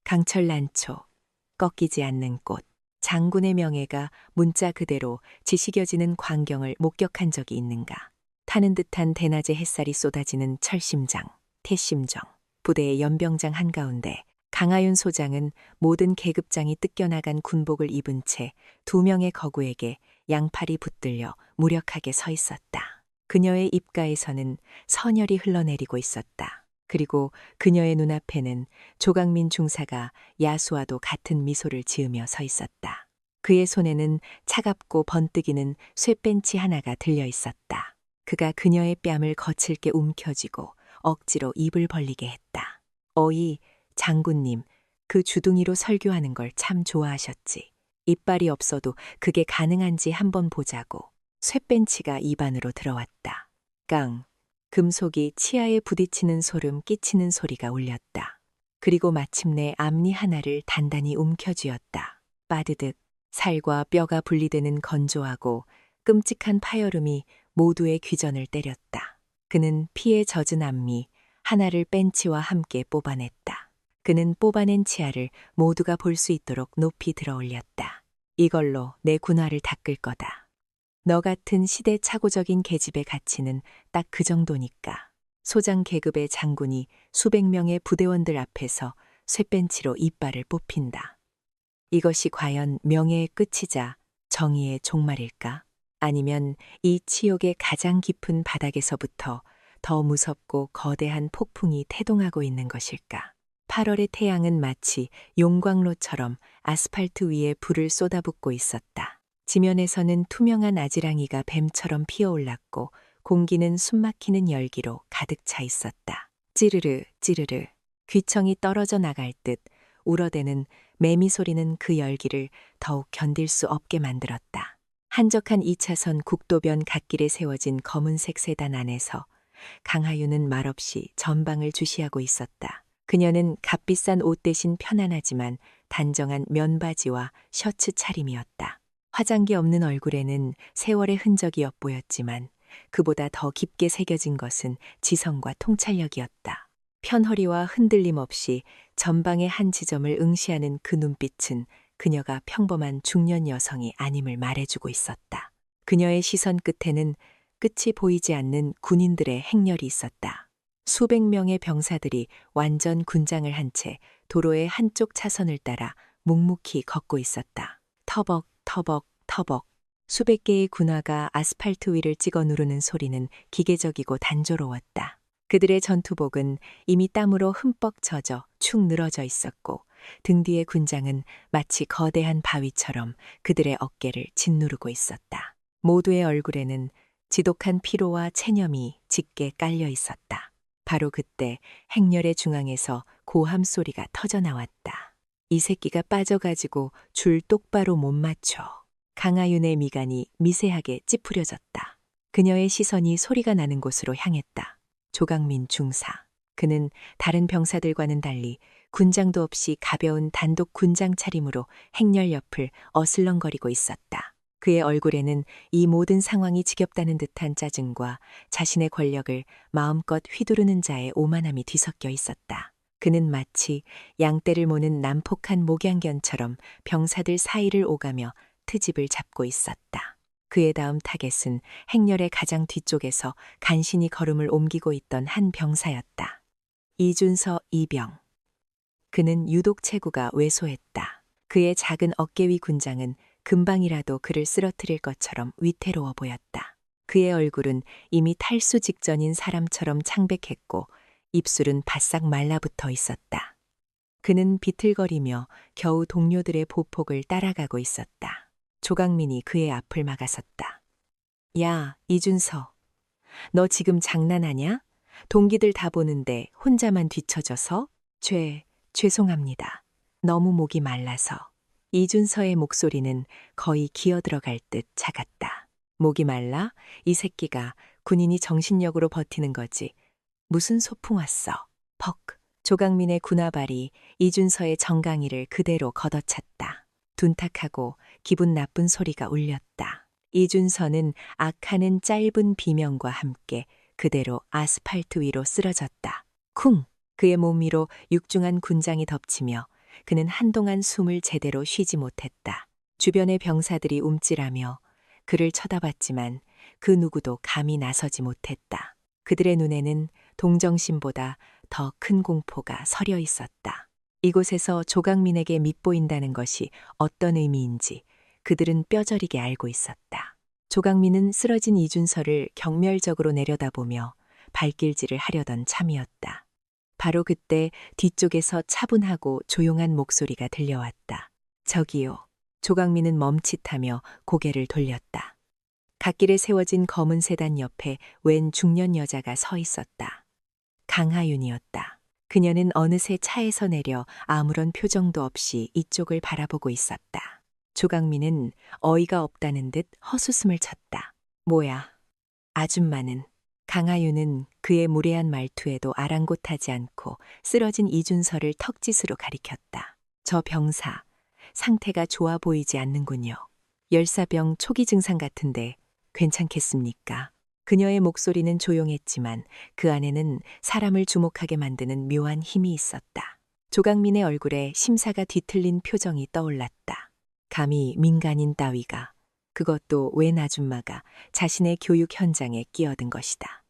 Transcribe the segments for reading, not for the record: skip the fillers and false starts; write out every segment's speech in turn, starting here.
강철 난초, 꺾이지 않는 꽃. 장군의 명예가 문자 그대로 지식여지는 광경을 목격한 적이 있는가. 타는 듯한 대낮의 햇살이 쏟아지는 철심장, 태심정, 부대의 연병장 한가운데 강하윤 소장은 모든 계급장이 뜯겨나간 군복을 입은 채 2명의 거구에게 양팔이 붙들려 무력하게 서 있었다. 그녀의 입가에서는 선혈이 흘러내리고 있었다. 그리고 그녀의 눈앞에는 조강민 중사가 야수와도 같은 미소를 지으며 서 있었다. 그의 손에는 차갑고 번뜩이는 쇠벤치 하나가 들려 있었다. 그가 그녀의 뺨을 거칠게 움켜쥐고 억지로 입을 벌리게 했다. 어이, 장군님, 그 주둥이로 설교하는 걸 참 좋아하셨지. 이빨이 없어도 그게 가능한지 한번 보자고. 쇠벤치가 입안으로 들어왔다. 깡. 금속이 치아에 부딪히는 소름 끼치는 소리가 울렸다. 그리고 마침내 앞니 하나를 단단히 움켜쥐었다. 빠드득 살과 뼈가 분리되는 건조하고 끔찍한 파열음이 모두의 귀전을 때렸다. 그는 피에 젖은 앞니 하나를 벤치와 함께 뽑아냈다. 그는 뽑아낸 치아를 모두가 볼 수 있도록 높이 들어 올렸다. 이걸로 내 군화를 닦을 거다. 너 같은 시대착오적인 계집의 가치는 딱 그 정도니까. 소장 계급의 장군이 수백 명의 부대원들 앞에서 쇠벤치로 이빨을 뽑힌다. 이것이 과연 명예의 끝이자 정의의 종말일까? 아니면 이 치욕의 가장 깊은 바닥에서부터 더 무섭고 거대한 폭풍이 태동하고 있는 것일까? 8월의 태양은 마치 용광로처럼 아스팔트 위에 불을 쏟아붓고 있었다. 지면에서는 투명한 아지랑이가 뱀처럼 피어올랐고 공기는 숨막히는 열기로 가득 차 있었다. 찌르르 찌르르 귀청이 떨어져 나갈 듯 울어대는 매미 소리는 그 열기를 더욱 견딜 수 없게 만들었다. 한적한 2차선 국도변 갓길에 세워진 검은색 세단 안에서 강하윤은 말없이 전방을 주시하고 있었다. 그녀는 값비싼 옷 대신 편안하지만 단정한 면바지와 셔츠 차림이었다. 화장기 없는 얼굴에는 세월의 흔적이 엿보였지만 그보다 더 깊게 새겨진 것은 지성과 통찰력이었다. 편허리와 흔들림 없이 전방의 한 지점을 응시하는 그 눈빛은 그녀가 평범한 중년 여성이 아님을 말해주고 있었다. 그녀의 시선 끝에는 끝이 보이지 않는 군인들의 행렬이 있었다. 수백 명의 병사들이 완전 군장을 한 채 도로의 한쪽 차선을 따라 묵묵히 걷고 있었다. 터벅 터벅 터벅 수백 개의 군화가 아스팔트 위를 찍어 누르는 소리는 기계적이고 단조로웠다. 그들의 전투복은 이미 땀으로 흠뻑 젖어 축 늘어져 있었고 등 뒤의 군장은 마치 거대한 바위처럼 그들의 어깨를 짓누르고 있었다. 모두의 얼굴에는 지독한 피로와 체념이 짙게 깔려 있었다. 바로 그때 행렬의 중앙에서 고함 소리가 터져 나왔다. 이 새끼가 빠져가지고 줄 똑바로 못 맞춰. 강하윤의 미간이 미세하게 찌푸려졌다. 그녀의 시선이 소리가 나는 곳으로 향했다. 조강민 중사. 그는 다른 병사들과는 달리 군장도 없이 가벼운 단독 군장 차림으로 행렬 옆을 어슬렁거리고 있었다. 그의 얼굴에는 이 모든 상황이 지겹다는 듯한 짜증과 자신의 권력을 마음껏 휘두르는 자의 오만함이 뒤섞여 있었다. 그는 마치 양떼를 모는 난폭한 목양견처럼 병사들 사이를 오가며 트집을 잡고 있었다. 그의 다음 타겟은 행렬의 가장 뒤쪽에서 간신히 걸음을 옮기고 있던 한 병사였다. 이준서 이병. 그는 유독 체구가 왜소했다. 그의 작은 어깨 위 군장은 금방이라도 그를 쓰러뜨릴 것처럼 위태로워 보였다. 그의 얼굴은 이미 탈수 직전인 사람처럼 창백했고 입술은 바싹 말라붙어 있었다. 그는 비틀거리며 겨우 동료들의 보폭을 따라가고 있었다. 조강민이 그의 앞을 막아섰다. 야, 이준서. 너 지금 장난하냐? 동기들 다 보는데 혼자만 뒤처져서? 죄송합니다. 너무 목이 말라서. 이준서의 목소리는 거의 기어들어갈 듯 작았다. 목이 말라? 이 새끼가 군인이 정신력으로 버티는 거지. 무슨 소풍 왔어? 퍽. 조강민의 군화발이 이준서의 정강이를 그대로 걷어찼다. 둔탁하고 기분 나쁜 소리가 울렸다. 이준서는 악하는 짧은 비명과 함께 그대로 아스팔트 위로 쓰러졌다. 쿵! 그의 몸 위로 육중한 군장이 덮치며 그는 한동안 숨을 제대로 쉬지 못했다. 주변의 병사들이 움찔하며 그를 쳐다봤지만 그 누구도 감히 나서지 못했다. 그들의 눈에는 동정심보다 더 큰 공포가 서려 있었다. 이곳에서 조강민에게 밉보인다는 것이 어떤 의미인지 그들은 뼈저리게 알고 있었다. 조강민은 쓰러진 이준서를 경멸적으로 내려다보며 발길질을 하려던 참이었다. 바로 그때 뒤쪽에서 차분하고 조용한 목소리가 들려왔다. 저기요. 조강민은 멈칫하며 고개를 돌렸다. 갓길에 세워진 검은 세단 옆에 웬 중년 여자가 서 있었다. 강하윤이었다. 그녀는 어느새 차에서 내려 아무런 표정도 없이 이쪽을 바라보고 있었다. 조강민은 어이가 없다는 듯 헛웃음을 쳤다. 뭐야, 아줌마는. 강하윤은 그의 무례한 말투에도 아랑곳하지 않고 쓰러진 이준서를 턱짓으로 가리켰다. 저 병사, 상태가 좋아 보이지 않는군요. 열사병 초기 증상 같은데 괜찮겠습니까? 그녀의 목소리는 조용했지만 그 안에는 사람을 주목하게 만드는 묘한 힘이 있었다. 조강민의 얼굴에 심사가 뒤틀린 표정이 떠올랐다. 감히 민간인 따위가, 그것도 웬 아줌마가 자신의 교육 현장에 끼어든 것이다.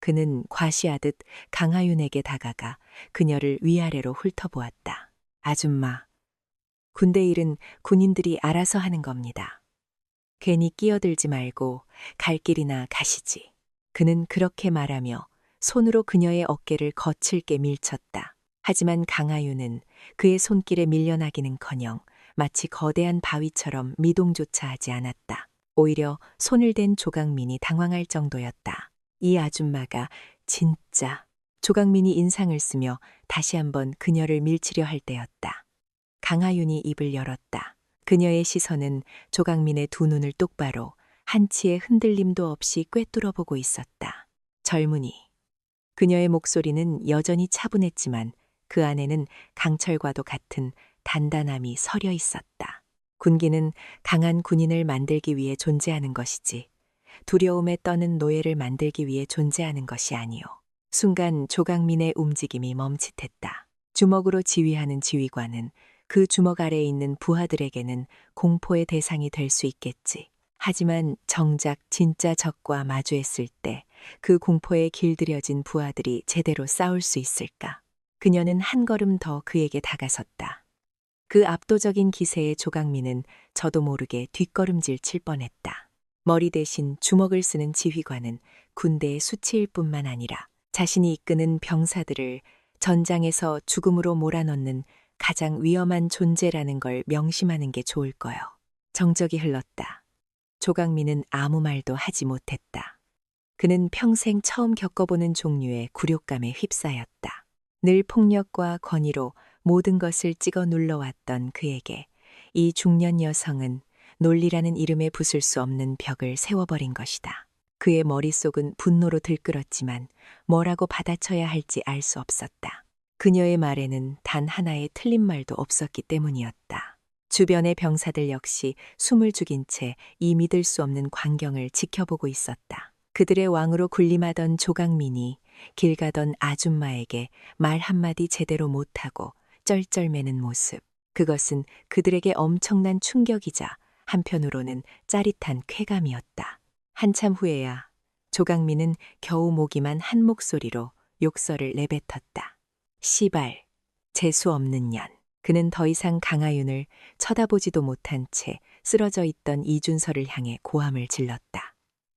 그는 과시하듯 강하윤에게 다가가 그녀를 위아래로 훑어보았다. 아줌마, 군대 일은 군인들이 알아서 하는 겁니다. 괜히 끼어들지 말고 갈 길이나 가시지. 그는 그렇게 말하며 손으로 그녀의 어깨를 거칠게 밀쳤다. 하지만 강하윤은 그의 손길에 밀려나기는커녕 마치 거대한 바위처럼 미동조차 하지 않았다. 오히려 손을 댄 조강민이 당황할 정도였다. 이 아줌마가 진짜. 조강민이 인상을 쓰며 다시 한번 그녀를 밀치려 할 때였다. 강하윤이 입을 열었다. 그녀의 시선은 조강민의 두 눈을 똑바로 한치의 흔들림도 없이 꿰뚫어보고 있었다. 젊은이. 그녀의 목소리는 여전히 차분했지만 그 안에는 강철과도 같은 단단함이 서려 있었다. 군기는 강한 군인을 만들기 위해 존재하는 것이지 두려움에 떠는 노예를 만들기 위해 존재하는 것이 아니오. 순간 조강민의 움직임이 멈칫했다. 주먹으로 지휘하는 지휘관은 그 주먹 아래에 있는 부하들에게는 공포의 대상이 될 수 있겠지. 하지만 정작 진짜 적과 마주했을 때 그 공포에 길들여진 부하들이 제대로 싸울 수 있을까? 그녀는 한 걸음 더 그에게 다가섰다. 그 압도적인 기세에 조강민은 저도 모르게 뒷걸음질 칠 뻔했다. 머리 대신 주먹을 쓰는 지휘관은 군대의 수치일 뿐만 아니라 자신이 이끄는 병사들을 전장에서 죽음으로 몰아넣는 가장 위험한 존재라는 걸 명심하는 게 좋을 거요. 정적이 흘렀다. 조강민은 아무 말도 하지 못했다. 그는 평생 처음 겪어보는 종류의 굴욕감에 휩싸였다. 늘 폭력과 권위로 모든 것을 찍어 눌러왔던 그에게 이 중년 여성은 논리라는 이름에 부술 수 없는 벽을 세워버린 것이다. 그의 머릿속은 분노로 들끓었지만 뭐라고 받아쳐야 할지 알 수 없었다. 그녀의 말에는 단 하나의 틀린 말도 없었기 때문이었다. 주변의 병사들 역시 숨을 죽인 채 이 믿을 수 없는 광경을 지켜보고 있었다. 그들의 왕으로 군림하던 조강민이 길 가던 아줌마에게 말 한마디 제대로 못하고 쩔쩔매는 모습. 그것은 그들에게 엄청난 충격이자 한편으로는 짜릿한 쾌감이었다. 한참 후에야 조강민은 겨우 모기만 한 목소리로 욕설을 내뱉었다. 시발, 재수 없는 년. 그는 더 이상 강하윤을 쳐다보지도 못한 채 쓰러져 있던 이준서를 향해 고함을 질렀다.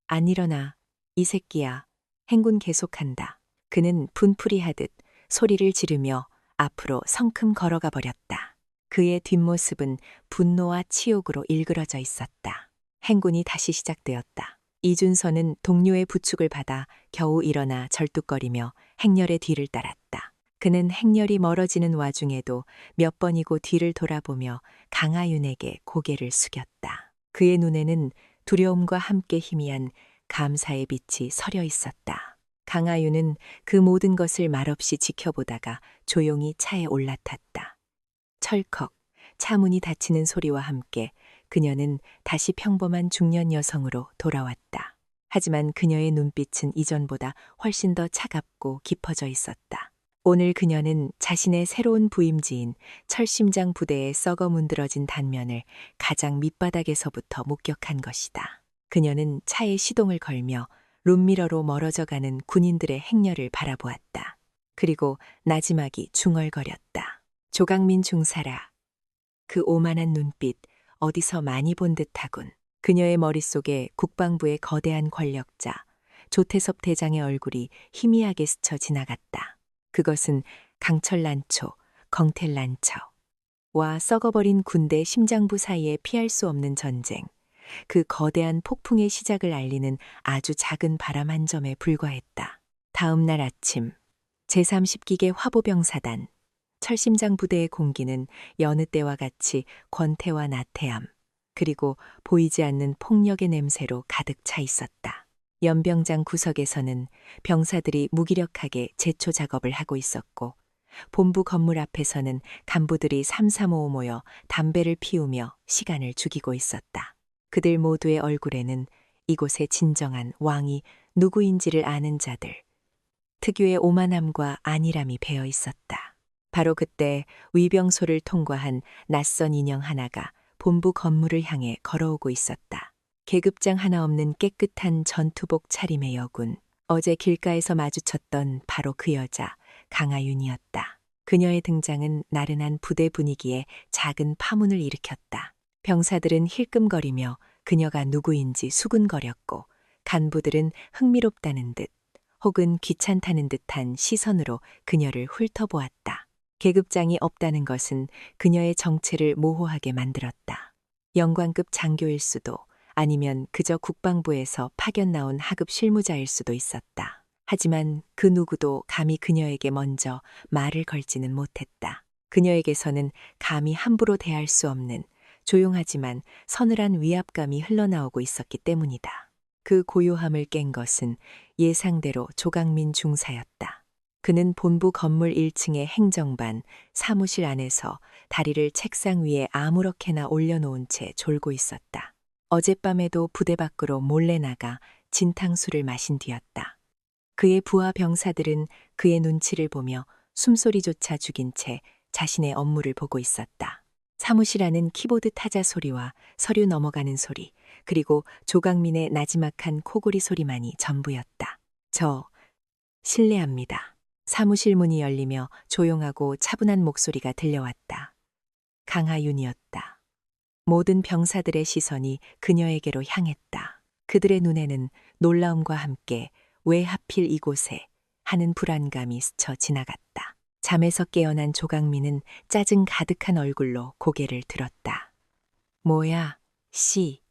안 일어나, 이 새끼야. 행군 계속한다. 그는 분풀이 하듯 소리를 지르며 앞으로 성큼 걸어가 버렸다. 그의 뒷모습은 분노와 치욕으로 일그러져 있었다. 행군이 다시 시작되었다. 이준서는 동료의 부축을 받아 겨우 일어나 절뚝거리며 행렬의 뒤를 따랐다. 그는 행렬이 멀어지는 와중에도 몇 번이고 뒤를 돌아보며 강하윤에게 고개를 숙였다. 그의 눈에는 두려움과 함께 희미한 감사의 빛이 서려 있었다. 강하윤은 그 모든 것을 말없이 지켜보다가 조용히 차에 올라탔다. 철컥, 차 문이 닫히는 소리와 함께 그녀는 다시 평범한 중년 여성으로 돌아왔다. 하지만 그녀의 눈빛은 이전보다 훨씬 더 차갑고 깊어져 있었다. 오늘 그녀는 자신의 새로운 부임지인 철심장 부대의 썩어 문드러진 단면을 가장 밑바닥에서부터 목격한 것이다. 그녀는 차에 시동을 걸며 룸미러로 멀어져 가는 군인들의 행렬을 바라보았다. 그리고 나지막이 중얼거렸다. 조강민 중사라. 그 오만한 눈빛 어디서 많이 본 듯하군. 그녀의 머릿속에 국방부의 거대한 권력자 조태섭 대장의 얼굴이 희미하게 스쳐 지나갔다. 그것은 강철난초, 경텔난초와 썩어버린 군대 심장부 사이에 피할 수 없는 전쟁, 그 거대한 폭풍의 시작을 알리는 아주 작은 바람 한 점에 불과했다. 다음 날 아침, 제30기계 화보병사단, 철심장 부대의 공기는 여느 때와 같이 권태와 나태함, 그리고 보이지 않는 폭력의 냄새로 가득 차 있었다. 연병장 구석에서는 병사들이 무기력하게 제초 작업을 하고 있었고, 본부 건물 앞에서는 간부들이 삼삼오오 모여 담배를 피우며 시간을 죽이고 있었다. 그들 모두의 얼굴에는 이곳의 진정한 왕이 누구인지를 아는 자들, 특유의 오만함과 안일함이 배어 있었다. 바로 그때 위병소를 통과한 낯선 인형 하나가 본부 건물을 향해 걸어오고 있었다. 계급장 하나 없는 깨끗한 전투복 차림의 여군, 어제 길가에서 마주쳤던 바로 그 여자 강하윤이었다. 그녀의 등장은 나른한 부대 분위기에 작은 파문을 일으켰다. 병사들은 힐끔거리며 그녀가 누구인지 수군거렸고, 간부들은 흥미롭다는 듯 혹은 귀찮다는 듯한 시선으로 그녀를 훑어보았다. 계급장이 없다는 것은 그녀의 정체를 모호하게 만들었다. 영관급 장교일 수도, 아니면 그저 국방부에서 파견 나온 하급 실무자일 수도 있었다. 하지만 그 누구도 감히 그녀에게 먼저 말을 걸지는 못했다. 그녀에게서는 감히 함부로 대할 수 없는 조용하지만 서늘한 위압감이 흘러나오고 있었기 때문이다. 그 고요함을 깬 것은 예상대로 조강민 중사였다. 그는 본부 건물 1층의 행정반 사무실 안에서 다리를 책상 위에 아무렇게나 올려놓은 채 졸고 있었다. 어젯밤에도 부대 밖으로 몰래 나가 진탕수를 마신 뒤였다. 그의 부하 병사들은 그의 눈치를 보며 숨소리조차 죽인 채 자신의 업무를 보고 있었다. 사무실 안은 키보드 타자 소리와 서류 넘어가는 소리, 그리고 조강민의 나지막한 코골이 소리만이 전부였다. 실례합니다. 사무실 문이 열리며 조용하고 차분한 목소리가 들려왔다. 강하윤이었다. 모든 병사들의 시선이 그녀에게로 향했다. 그들의 눈에는 놀라움과 함께 왜 하필 이곳에 하는 불안감이 스쳐 지나갔다. 잠에서 깨어난 조강민은 짜증 가득한 얼굴로 고개를 들었다. 뭐야, 씨.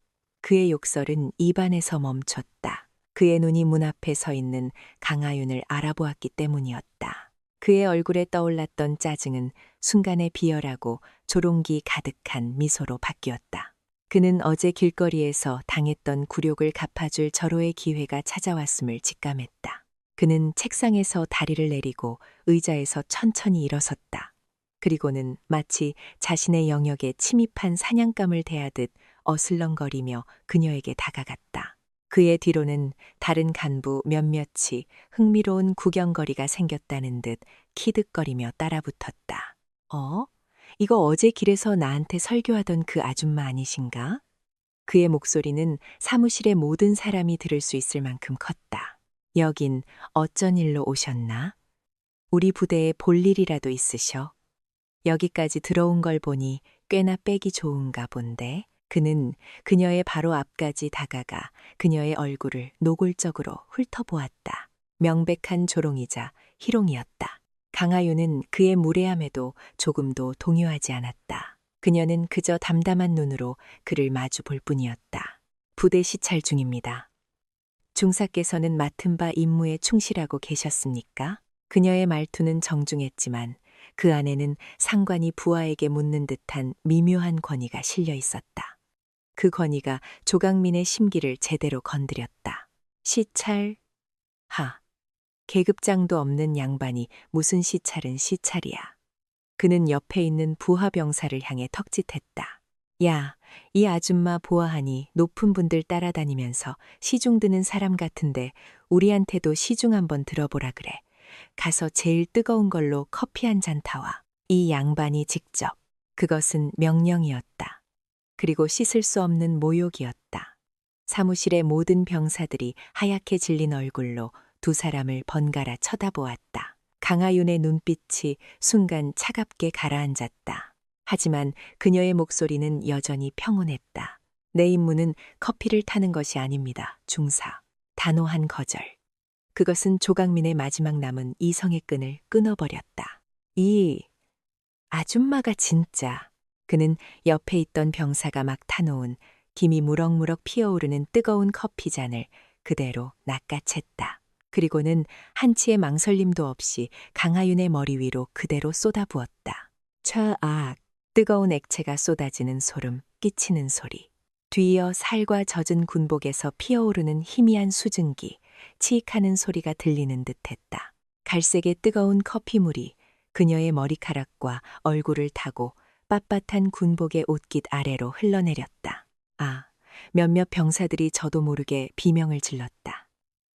그의 욕설은 입안에서 멈췄다. 그의 눈이 문 앞에 서 있는 강하윤을 알아보았기 때문이었다. 그의 얼굴에 떠올랐던 짜증은 순간에 비열하고 조롱기 가득한 미소로 바뀌었다. 그는 어제 길거리에서 당했던 굴욕을 갚아줄 절호의 기회가 찾아왔음을 직감했다. 그는 책상에서 다리를 내리고 의자에서 천천히 일어섰다. 그리고는 마치 자신의 영역에 침입한 사냥감을 대하듯 어슬렁거리며 그녀에게 다가갔다. 그의 뒤로는 다른 간부 몇몇이 흥미로운 구경거리가 생겼다는 듯 키득거리며 따라붙었다. 이거 어제 길에서 나한테 설교하던 그 아줌마 아니신가? 그의 목소리는 사무실의 모든 사람이 들을 수 있을 만큼 컸다. 여긴 어쩐 일로 오셨나? 우리 부대에 볼 일이라도 있으셔? 여기까지 들어온 걸 보니 꽤나 빼기 좋은가 본데. 그는 그녀의 바로 앞까지 다가가 그녀의 얼굴을 노골적으로 훑어보았다. 명백한 조롱이자 희롱이었다. 강하윤은 그의 무례함에도 조금도 동요하지 않았다. 그녀는 그저 담담한 눈으로 그를 마주 볼 뿐이었다. 부대 시찰 중입니다. 중사께서는 맡은 바 임무에 충실하고 계셨습니까? 그녀의 말투는 정중했지만 그 안에는 상관이 부하에게 묻는 듯한 미묘한 권위가 실려 있었다. 그 권위가 조강민의 심기를 제대로 건드렸다. 시찰? 계급장도 없는 양반이 무슨 시찰은 시찰이야. 그는 옆에 있는 부하 병사를 향해 턱짓했다. 야, 이 아줌마 보아하니 높은 분들 따라다니면서 시중 드는 사람 같은데 우리한테도 시중 한번 들어보라 그래. 가서 제일 뜨거운 걸로 커피 한 잔 타와. 이 양반이 직접. 그것은 명령이었다. 그리고 씻을 수 없는 모욕이었다. 사무실의 모든 병사들이 하얗게 질린 얼굴로 두 사람을 번갈아 쳐다보았다. 강하윤의 눈빛이 순간 차갑게 가라앉았다. 하지만 그녀의 목소리는 여전히 평온했다. 내 임무는 커피를 타는 것이 아닙니다, 중사. 단호한 거절. 그것은 조강민의 마지막 남은 이성의 끈을 끊어버렸다. 이 아줌마가 진짜. 그는 옆에 있던 병사가 막 타놓은 김이 무럭무럭 피어오르는 뜨거운 커피 잔을 그대로 낚아챘다. 그리고는 한치의 망설임도 없이 강하윤의 머리 위로 그대로 쏟아부었다. 촤악! 뜨거운 액체가 쏟아지는 소름 끼치는 소리. 뒤이어 살과 젖은 군복에서 피어오르는 희미한 수증기, 치익하는 소리가 들리는 듯했다. 갈색의 뜨거운 커피물이 그녀의 머리카락과 얼굴을 타고 빳빳한 군복의 옷깃 아래로 흘러내렸다. 아, 몇몇 병사들이 저도 모르게 비명을 질렀다.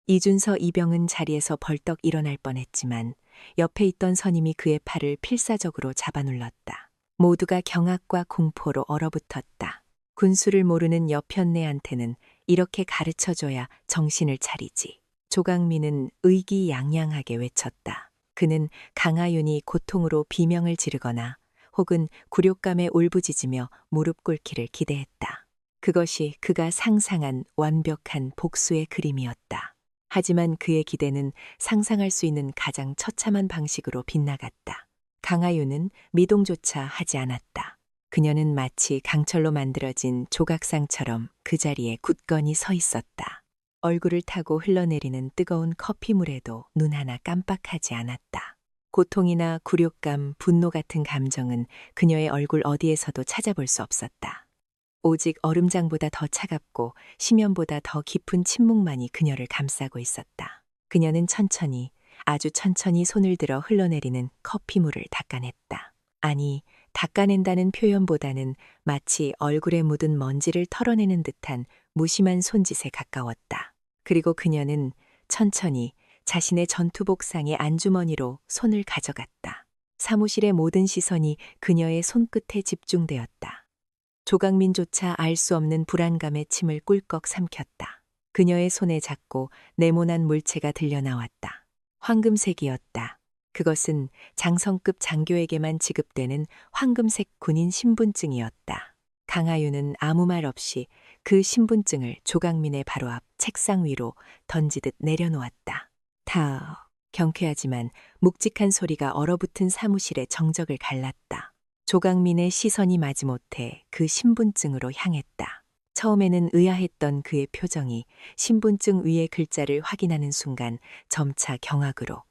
이준서 이병은 자리에서 벌떡 일어날 뻔했지만 옆에 있던 선임이 그의 팔을 필사적으로 잡아눌렀다. 모두가 경악과 공포로 얼어붙었다. 군수를 모르는 여편네한테는 이렇게 가르쳐줘야 정신을 차리지. 조강민은 의기양양하게 외쳤다. 그는 강하윤이 고통으로 비명을 지르거나 혹은 굴욕감에 울부짖으며 무릎 꿇기를 기대했다. 그것이 그가 상상한 완벽한 복수의 그림이었다. 하지만 그의 기대는 상상할 수 있는 가장 처참한 방식으로 빗나갔다. 강하윤은 미동조차 하지 않았다. 그녀는 마치 강철로 만들어진 조각상처럼 그 자리에 굳건히 서 있었다. 얼굴을 타고 흘러내리는 뜨거운 커피물에도 눈 하나 깜빡하지 않았다. 고통이나 굴욕감, 분노 같은 감정은 그녀의 얼굴 어디에서도 찾아볼 수 없었다. 오직 얼음장보다 더 차갑고 심연보다 더 깊은 침묵만이 그녀를 감싸고 있었다. 그녀는 천천히, 아주 천천히 손을 들어 흘러내리는 커피물을 닦아냈다. 아니, 닦아낸다는 표현보다는 마치 얼굴에 묻은 먼지를 털어내는 듯한 무심한 손짓에 가까웠다. 그리고 그녀는 천천히 자신의 전투복상의 안주머니로 손을 가져갔다. 사무실의 모든 시선이 그녀의 손끝에 집중되었다. 조강민조차 알 수 없는 불안감에 침을 꿀꺽 삼켰다. 그녀의 손에 작고 네모난 물체가 들려나왔다. 황금색이었다. 그것은 장성급 장교에게만 지급되는 황금색 군인 신분증이었다. 강하윤은 아무 말 없이 그 신분증을 조강민의 바로 앞 책상 위로 던지듯 내려놓았다. 다 경쾌하지만 묵직한 소리가 얼어붙은 사무실의 정적을 갈랐다. 조강민의 시선이 마지못해 그 신분증으로 향했다. 처음에는 의아했던 그의 표정이 신분증 위의 글자를 확인하는 순간 점차 경악으로,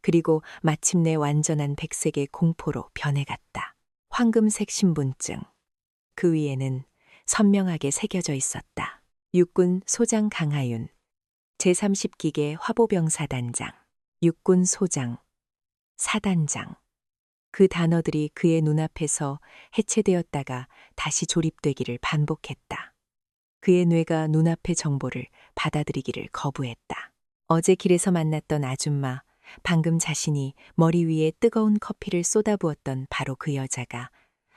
그리고 마침내 완전한 백색의 공포로 변해갔다. 황금색 신분증. 그 위에는 선명하게 새겨져 있었다. 육군 소장 강하윤, 제30기계 화보병사단장, 육군 소장, 사단장. 그 단어들이 그의 눈앞에서 해체되었다가 다시 조립되기를 반복했다. 그의 뇌가 눈앞의 정보를 받아들이기를 거부했다. 어제 길에서 만났던 아줌마, 방금 자신이 머리 위에 뜨거운 커피를 쏟아부었던 바로 그 여자가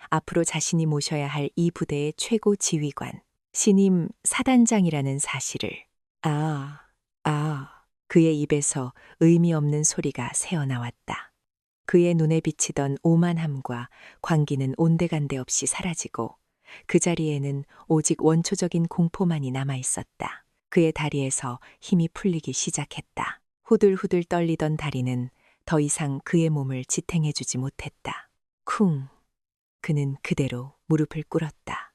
앞으로 자신이 모셔야 할 이 부대의 최고 지휘관, 신임 사단장이라는 사실을. 그의 입에서 의미 없는 소리가 새어나왔다. 그의 눈에 비치던 오만함과 광기는 온데간데 없이 사라지고 그 자리에는 오직 원초적인 공포만이 남아있었다. 그의 다리에서 힘이 풀리기 시작했다. 후들후들 떨리던 다리는 더 이상 그의 몸을 지탱해주지 못했다. 쿵! 그는 그대로 무릎을 꿇었다.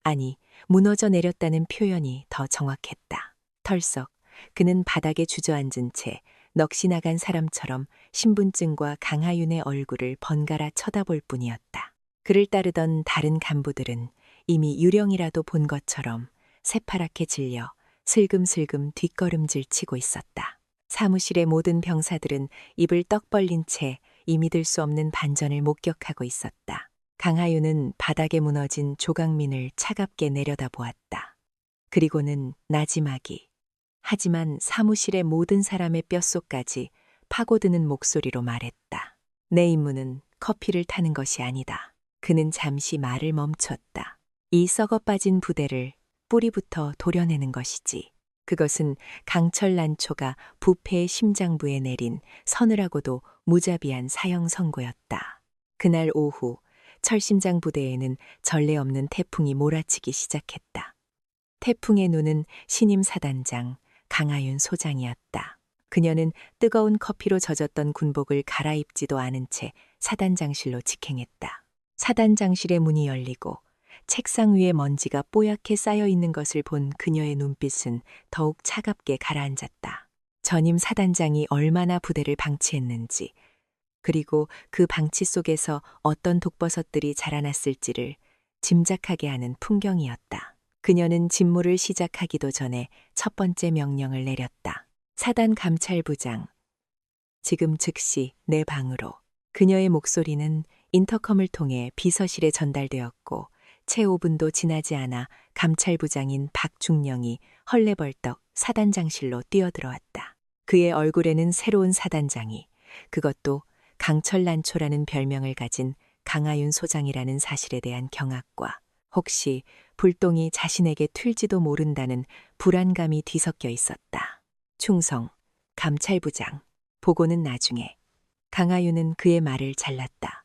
아니, 무너져 내렸다는 표현이 더 정확했다. 털썩 그는 바닥에 주저앉은 채 넋이 나간 사람처럼 신분증과 강하윤의 얼굴을 번갈아 쳐다볼 뿐이었다. 그를 따르던 다른 간부들은 이미 유령이라도 본 것처럼 새파랗게 질려 슬금슬금 뒷걸음질 치고 있었다. 사무실의 모든 병사들은 입을 떡 벌린 채 이 믿을 수 없는 반전을 목격하고 있었다. 강하윤은 바닥에 무너진 조강민을 차갑게 내려다보았다. 그리고는 나지막이, 하지만 사무실의 모든 사람의 뼛속까지 파고드는 목소리로 말했다. 내 임무는 커피를 타는 것이 아니다. 그는 잠시 말을 멈췄다. 이 썩어 빠진 부대를 뿌리부터 도려내는 것이지. 그것은 강철 난초가 부패의 심장부에 내린 서늘하고도 무자비한 사형 선고였다. 그날 오후 철심장 부대에는 전례 없는 태풍이 몰아치기 시작했다. 태풍의 눈은 신임 사단장 강하윤 소장이었다. 그녀는 뜨거운 커피로 젖었던 군복을 갈아입지도 않은 채 사단장실로 직행했다. 사단장실의 문이 열리고 책상 위에 먼지가 뽀얗게 쌓여 있는 것을 본 그녀의 눈빛은 더욱 차갑게 가라앉았다. 전임 사단장이 얼마나 부대를 방치했는지, 그리고 그 방치 속에서 어떤 독버섯들이 자라났을지를 짐작하게 하는 풍경이었다. 그녀는 직무를 시작하기도 전에 첫 번째 명령을 내렸다. 사단 감찰부장, 지금 즉시 내 방으로. 그녀의 목소리는 인터컴을 통해 비서실에 전달되었고 채 5분도 지나지 않아 감찰부장인 박중령이 헐레벌떡 사단장실로 뛰어들어왔다. 그의 얼굴에는 새로운 사단장이, 그것도 강철난초라는 별명을 가진 강하윤 소장이라는 사실에 대한 경악과 혹시 불똥이 자신에게 튈지도 모른다는 불안감이 뒤섞여 있었다. 충성, 감찰부장, 보고는 나중에. 강하윤은 그의 말을 잘랐다.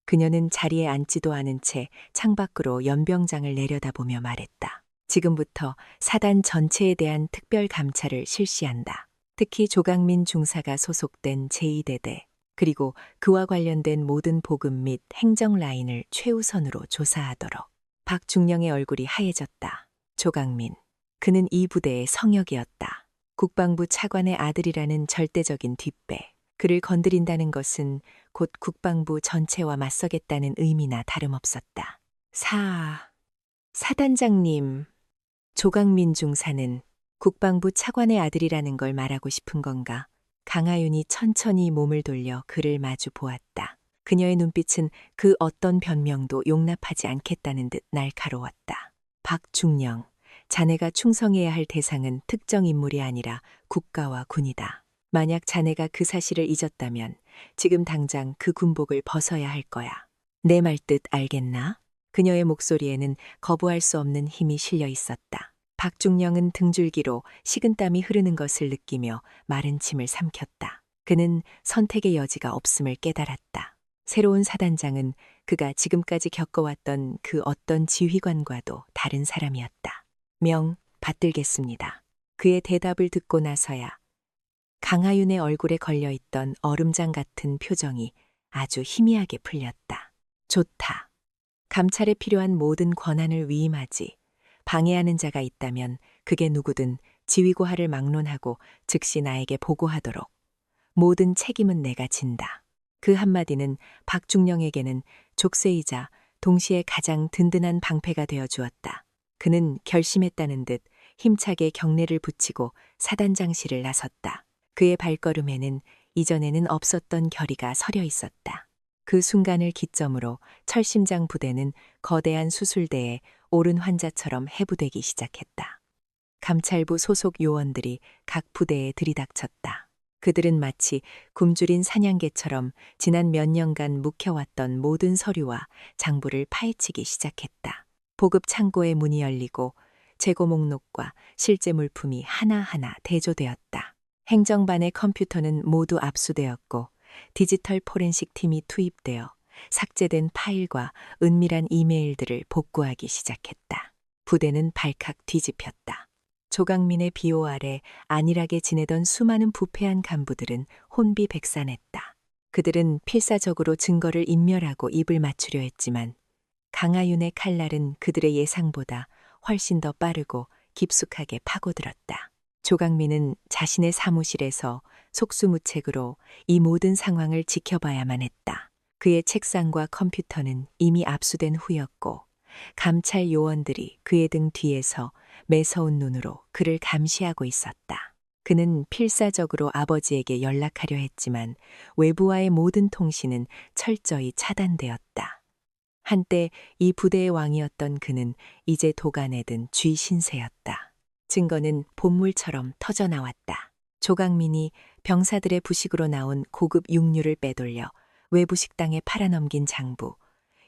그녀는 자리에 앉지도 않은 채 창밖으로 연병장을 내려다보며 말했다. 지금부터 사단 전체에 대한 특별 감찰을 실시한다. 특히 조강민 중사가 소속된 제2대대, 그리고 그와 관련된 모든 보급 및 행정 라인을 최우선으로 조사하도록. 박중령의 얼굴이 하얘졌다. 조강민, 그는 이 부대의 성역이었다. 국방부 차관의 아들이라는 절대적인 뒷배. 그를 건드린다는 것은 곧 국방부 전체와 맞서겠다는 의미나 다름없었다. 사단장님, 조강민 중사는 국방부 차관의 아들이라는 걸 말하고 싶은 건가? 강하윤이 천천히 몸을 돌려 그를 마주 보았다. 그녀의 눈빛은 그 어떤 변명도 용납하지 않겠다는 듯 날카로웠다. 박중령, 자네가 충성해야 할 대상은 특정 인물이 아니라 국가와 군이다. 만약 자네가 그 사실을 잊었다면 지금 당장 그 군복을 벗어야 할 거야. 내 말 뜻 알겠나? 그녀의 목소리에는 거부할 수 없는 힘이 실려 있었다. 박중령은 등줄기로 식은땀이 흐르는 것을 느끼며 마른 침을 삼켰다. 그는 선택의 여지가 없음을 깨달았다. 새로운 사단장은 그가 지금까지 겪어왔던 그 어떤 지휘관과도 다른 사람이었다. 받들겠습니다. 그의 대답을 듣고 나서야 강하윤의 얼굴에 걸려있던 얼음장 같은 표정이 아주 희미하게 풀렸다. 좋다. 감찰에 필요한 모든 권한을 위임하지. 방해하는 자가 있다면 그게 누구든 지휘고하를 막론하고 즉시 나에게 보고하도록. 모든 책임은 내가 진다. 그 한마디는 박중령에게는 족쇄이자 동시에 가장 든든한 방패가 되어 주었다. 그는 결심했다는 듯 힘차게 경례를 붙이고 사단장실을 나섰다. 그의 발걸음에는 이전에는 없었던 결의가 서려 있었다. 그 순간을 기점으로 철심장 부대는 거대한 수술대에 오른 환자처럼 해부되기 시작했다. 감찰부 소속 요원들이 각 부대에 들이닥쳤다. 그들은 마치 굶주린 사냥개처럼 지난 몇 년간 묵혀왔던 모든 서류와 장부를 파헤치기 시작했다. 보급 창고의 문이 열리고 재고 목록과 실제 물품이 하나하나 대조되었다. 행정반의 컴퓨터는 모두 압수되었고 디지털 포렌식 팀이 투입되어 삭제된 파일과 은밀한 이메일들을 복구하기 시작했다. 부대는 발칵 뒤집혔다. 조강민의 비호 아래 안일하게 지내던 수많은 부패한 간부들은 혼비백산했다. 그들은 필사적으로 증거를 인멸하고 입을 맞추려 했지만 강하윤의 칼날은 그들의 예상보다 훨씬 더 빠르고 깊숙하게 파고들었다. 조강민은 자신의 사무실에서 속수무책으로 이 모든 상황을 지켜봐야만 했다. 그의 책상과 컴퓨터는 이미 압수된 후였고 감찰 요원들이 그의 등 뒤에서 매서운 눈으로 그를 감시하고 있었다. 그는 필사적으로 아버지에게 연락하려 했지만 외부와의 모든 통신은 철저히 차단되었다. 한때 이 부대의 왕이었던 그는 이제 도간에 든 쥐신세였다. 증거는 본물처럼 터져나왔다. 조강민이 병사들의 부식으로 나온 고급 육류를 빼돌려 외부 식당에 팔아넘긴 장부,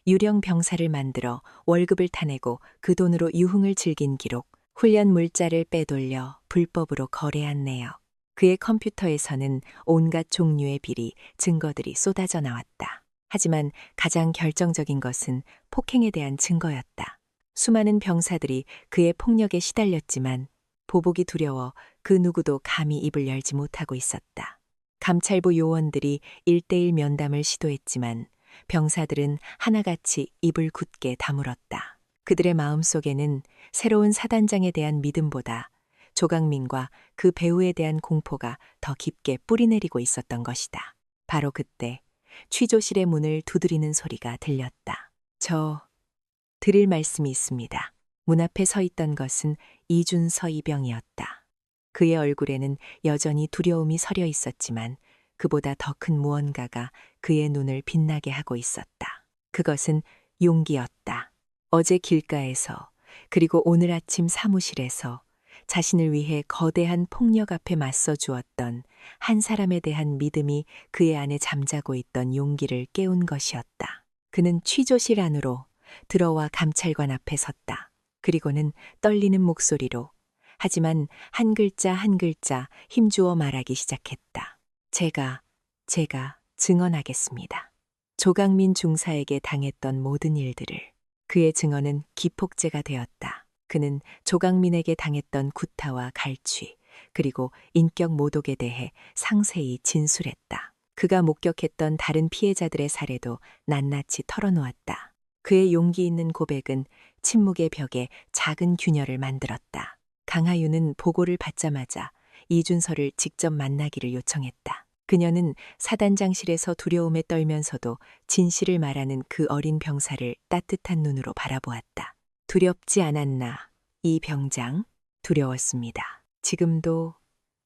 유령 병사를 만들어 월급을 타내고 그 돈으로 유흥을 즐긴 기록, 훈련 물자를 빼돌려 불법으로 거래한 내역. 그의 컴퓨터에서는 온갖 종류의 비리, 증거들이 쏟아져 나왔다. 하지만 가장 결정적인 것은 폭행에 대한 증거였다. 수많은 병사들이 그의 폭력에 시달렸지만 보복이 두려워 그 누구도 감히 입을 열지 못하고 있었다. 감찰부 요원들이 1:1 면담을 시도했지만 병사들은 하나같이 입을 굳게 다물었다. 그들의 마음속에는 새로운 사단장에 대한 믿음보다 조강민과 그 배우에 대한 공포가 더 깊게 뿌리내리고 있었던 것이다. 바로 그때 취조실의 문을 두드리는 소리가 들렸다. 드릴 말씀이 있습니다. 문 앞에 서 있던 것은 이준서 이병이었다. 그의 얼굴에는 여전히 두려움이 서려 있었지만 그보다 더 큰 무언가가 그의 눈을 빛나게 하고 있었다. 그것은 용기였다. 어제 길가에서 그리고 오늘 아침 사무실에서 자신을 위해 거대한 폭력 앞에 맞서 주었던 한 사람에 대한 믿음이 그의 안에 잠자고 있던 용기를 깨운 것이었다. 그는 취조실 안으로 들어와 감찰관 앞에 섰다. 그리고는 떨리는 목소리로 하지만 한 글자 한 글자 힘주어 말하기 시작했다. 제가 증언하겠습니다. 조강민 중사에게 당했던 모든 일들을. 그의 증언은 기폭제가 되었다. 그는 조강민에게 당했던 구타와 갈취, 그리고 인격 모독에 대해 상세히 진술했다. 그가 목격했던 다른 피해자들의 사례도 낱낱이 털어놓았다. 그의 용기 있는 고백은 침묵의 벽에 작은 균열을 만들었다. 강하윤은 보고를 받자마자 이준서를 직접 만나기를 요청했다. 그녀는 사단장실에서 두려움에 떨면서도 진실을 말하는 그 어린 병사를 따뜻한 눈으로 바라보았다. 두렵지 않았나, 이 병장? 두려웠습니다. 지금도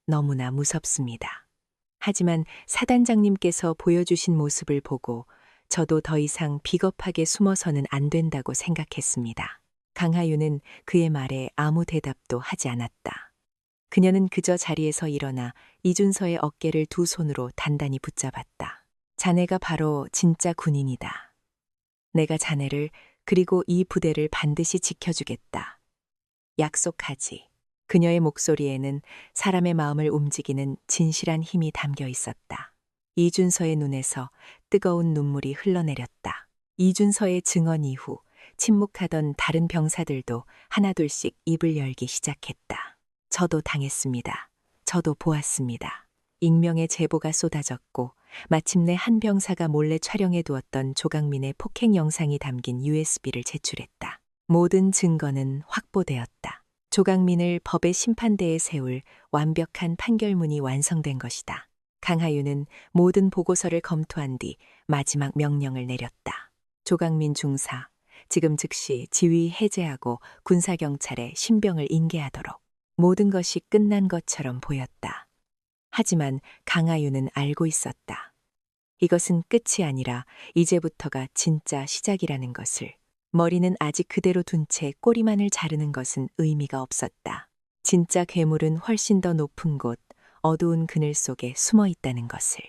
너무나 무섭습니다. 하지만 사단장님께서 보여주신 모습을 보고 저도 더 이상 비겁하게 숨어서는 안 된다고 생각했습니다. 강하윤은 그의 말에 아무 대답도 하지 않았다. 그녀는 그저 자리에서 일어나 이준서의 어깨를 두 손으로 단단히 붙잡았다. 자네가 바로 진짜 군인이다. 내가 자네를 그리고 이 부대를 반드시 지켜주겠다. 약속하지. 그녀의 목소리에는 사람의 마음을 움직이는 진실한 힘이 담겨 있었다. 이준서의 눈에서 뜨거운 눈물이 흘러내렸다. 이준서의 증언 이후 침묵하던 다른 병사들도 하나둘씩 입을 열기 시작했다. 저도 당했습니다. 저도 보았습니다. 익명의 제보가 쏟아졌고 마침내 한 병사가 몰래 촬영해 두었던 조강민의 폭행 영상이 담긴 USB를 제출했다. 모든 증거는 확보되었다. 조강민을 법의 심판대에 세울 완벽한 판결문이 완성된 것이다. 강하윤은 모든 보고서를 검토한 뒤 마지막 명령을 내렸다. 조강민 중사, 지금 즉시 지휘 해제하고 군사경찰에 신병을 인계하도록. 모든 것이 끝난 것처럼 보였다. 하지만 강하윤은 알고 있었다. 이것은 끝이 아니라 이제부터가 진짜 시작이라는 것을. 머리는 아직 그대로 둔 채 꼬리만을 자르는 것은 의미가 없었다. 진짜 괴물은 훨씬 더 높은 곳, 어두운 그늘 속에 숨어 있다는 것을.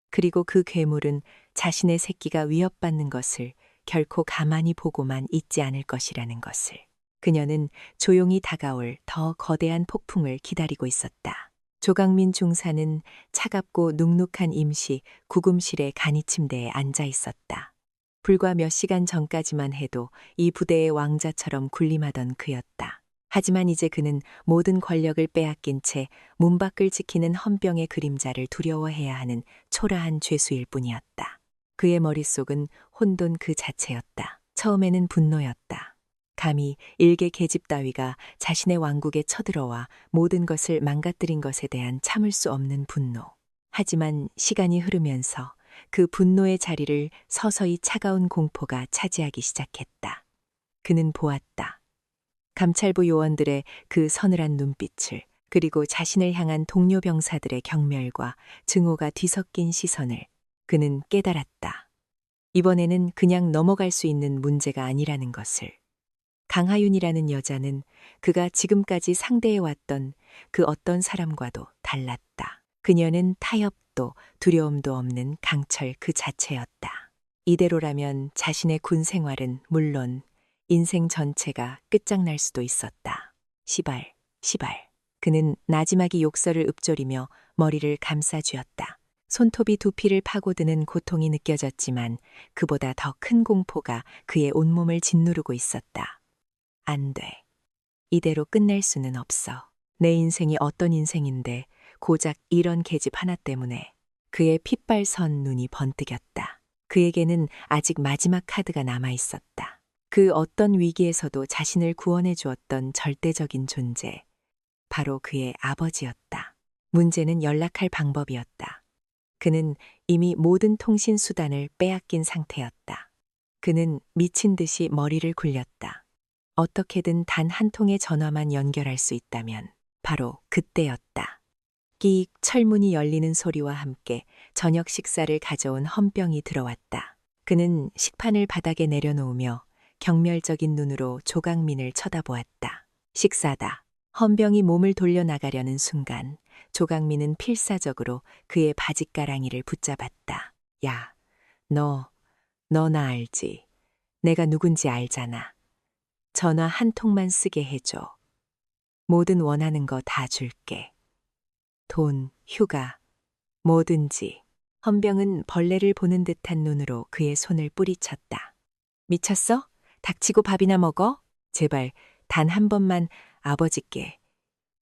그리고 그 괴물은 자신의 새끼가 위협받는 것을 결코 가만히 보고만 있지 않을 것이라는 것을. 그녀는 조용히 다가올 더 거대한 폭풍을 기다리고 있었다. 조강민 중사는 차갑고 눅눅한 임시 구금실의 간이 침대에 앉아 있었다. 불과 몇 시간 전까지만 해도 이 부대의 왕자처럼 군림하던 그였다. 하지만 이제 그는 모든 권력을 빼앗긴 채 문 밖을 지키는 헌병의 그림자를 두려워해야 하는 초라한 죄수일 뿐이었다. 그의 머릿속은 혼돈 그 자체였다. 처음에는 분노였다. 감히 일개 계집 따위가 자신의 왕국에 쳐들어와 모든 것을 망가뜨린 것에 대한 참을 수 없는 분노. 하지만 시간이 흐르면서 그 분노의 자리를 서서히 차가운 공포가 차지하기 시작했다. 그는 보았다. 감찰부 요원들의 그 서늘한 눈빛을, 그리고 자신을 향한 동료 병사들의 경멸과 증오가 뒤섞인 시선을. 그는 깨달았다. 이번에는 그냥 넘어갈 수 있는 문제가 아니라는 것을. 강하윤이라는 여자는 그가 지금까지 상대해왔던 그 어떤 사람과도 달랐다. 그녀는 타협도 두려움도 없는 강철 그 자체였다. 이대로라면 자신의 군 생활은 물론 인생 전체가 끝장날 수도 있었다. 시발, 시발. 그는 나지막이 욕설을 읊조리며 머리를 감싸쥐었다. 손톱이 두피를 파고드는 고통이 느껴졌지만 그보다 더 큰 공포가 그의 온몸을 짓누르고 있었다. 안 돼. 이대로 끝낼 수는 없어. 내 인생이 어떤 인생인데 고작 이런 계집 하나 때문에. 그의 핏발선 눈이 번뜩였다. 그에게는 아직 마지막 카드가 남아 있었다. 그 어떤 위기에서도 자신을 구원해 주었던 절대적인 존재. 바로 그의 아버지였다. 문제는 연락할 방법이었다. 그는 이미 모든 통신 수단을 빼앗긴 상태였다. 그는 미친 듯이 머리를 굴렸다. 어떻게든 단 한 통의 전화만 연결할 수 있다면 바로 그때였다. 끼익 철문이 열리는 소리와 함께 저녁 식사를 가져온 헌병이 들어왔다. 그는 식판을 바닥에 내려놓으며 경멸적인 눈으로 조강민을 쳐다보았다. 식사다. 헌병이 몸을 돌려나가려는 순간 조강민은 필사적으로 그의 바짓가랑이를 붙잡았다. 야, 너 나 알지? 내가 누군지 알잖아. 전화 한 통만 쓰게 해줘. 뭐든 원하는 거 다 줄게. 돈, 휴가, 뭐든지. 헌병은 벌레를 보는 듯한 눈으로 그의 손을 뿌리쳤다. 미쳤어? 닥치고 밥이나 먹어? 제발 단 한 번만 아버지께,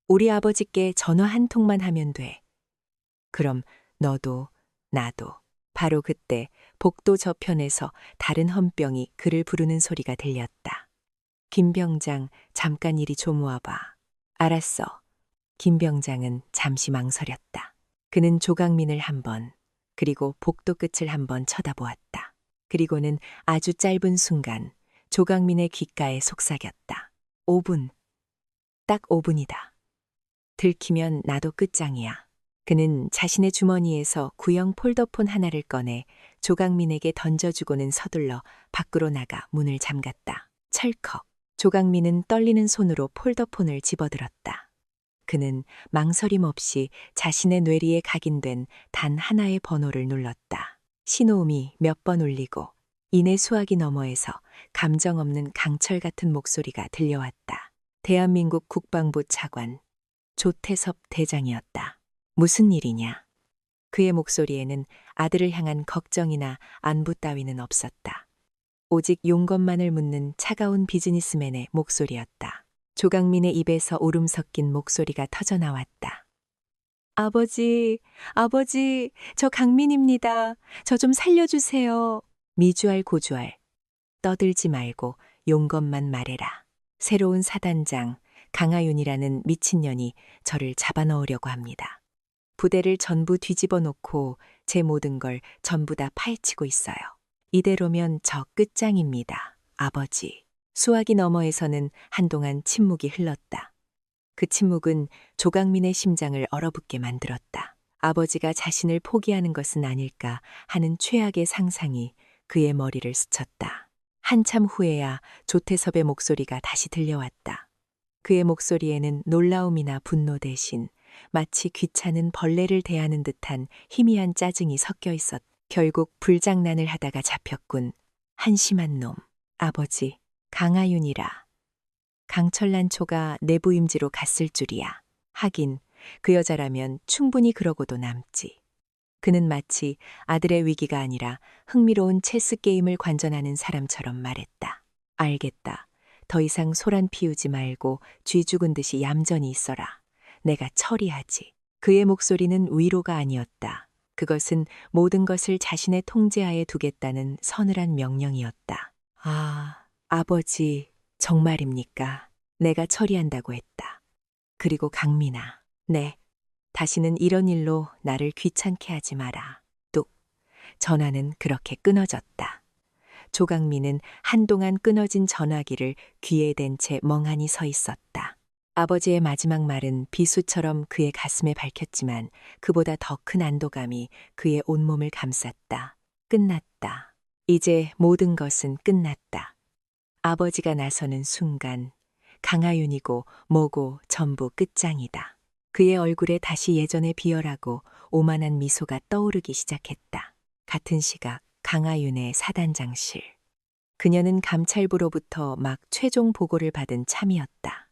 우리 아버지께 전화 한 통만 하면 돼. 그럼 너도 나도. 바로 그때 복도 저편에서 다른 헌병이 그를 부르는 소리가 들렸다. 김병장, 잠깐 이리 좀 와봐. 알았어. 김병장은 잠시 망설였다. 그는 조강민을 한 번, 그리고 복도 끝을 한 번 쳐다보았다. 그리고는 아주 짧은 순간 조강민의 귓가에 속삭였다. 5분. 딱 5분이다. 들키면 나도 끝장이야. 그는 자신의 주머니에서 구형 폴더폰 하나를 꺼내 조강민에게 던져주고는 서둘러 밖으로 나가 문을 잠갔다. 철컥. 조강민은 떨리는 손으로 폴더폰을 집어들었다. 그는 망설임 없이 자신의 뇌리에 각인된 단 하나의 번호를 눌렀다. 신호음이 몇 번 울리고 이내 수화기 너머에서 감정 없는 강철 같은 목소리가 들려왔다. 대한민국 국방부 차관 조태섭 대장이었다. 무슨 일이냐? 그의 목소리에는 아들을 향한 걱정이나 안부 따위는 없었다. 오직 용건만을 묻는 차가운 비즈니스맨의 목소리였다. 조강민의 입에서 울음 섞인 목소리가 터져나왔다. 아버지, 아버지, 저 강민입니다. 저 좀 살려주세요. 미주알 고주알. 떠들지 말고 용건만 말해라. 새로운 사단장, 강하윤이라는 미친년이 저를 잡아넣으려고 합니다. 부대를 전부 뒤집어 놓고 제 모든 걸 전부 다 파헤치고 있어요. 이대로면 저 끝장입니다, 아버지. 수화기 너머에서는 한동안 침묵이 흘렀다. 그 침묵은 조강민의 심장을 얼어붙게 만들었다. 아버지가 자신을 포기하는 것은 아닐까 하는 최악의 상상이 그의 머리를 스쳤다. 한참 후에야 조태섭의 목소리가 다시 들려왔다. 그의 목소리에는 놀라움이나 분노 대신 마치 귀찮은 벌레를 대하는 듯한 희미한 짜증이 섞여 있었다. 결국 불장난을 하다가 잡혔군. 한심한 놈. 아버지, 강하윤이라. 강철난초가 내부임지로 갔을 줄이야. 하긴 그 여자라면 충분히 그러고도 남지. 그는 마치 아들의 위기가 아니라 흥미로운 체스 게임을 관전하는 사람처럼 말했다. 알겠다. 더 이상 소란 피우지 말고 쥐 죽은 듯이 얌전히 있어라. 내가 처리하지. 그의 목소리는 위로가 아니었다. 그것은 모든 것을 자신의 통제하에 두겠다는 서늘한 명령이었다. 아, 아버지, 정말입니까? 내가 처리한다고 했다. 그리고 강민아, 네, 다시는 이런 일로 나를 귀찮게 하지 마라. 뚝, 전화는 그렇게 끊어졌다. 조강민은 한동안 끊어진 전화기를 귀에 댄 채 멍하니 서 있었다. 아버지의 마지막 말은 비수처럼 그의 가슴에 밝혔지만 그보다 더 큰 안도감이 그의 온몸을 감쌌다. 끝났다. 이제 모든 것은 끝났다. 아버지가 나서는 순간 강하윤이고 뭐고 전부 끝장이다. 그의 얼굴에 다시 예전의 비열하고 오만한 미소가 떠오르기 시작했다. 같은 시각 강하윤의 사단장실. 그녀는 감찰부로부터 막 최종 보고를 받은 참이었다.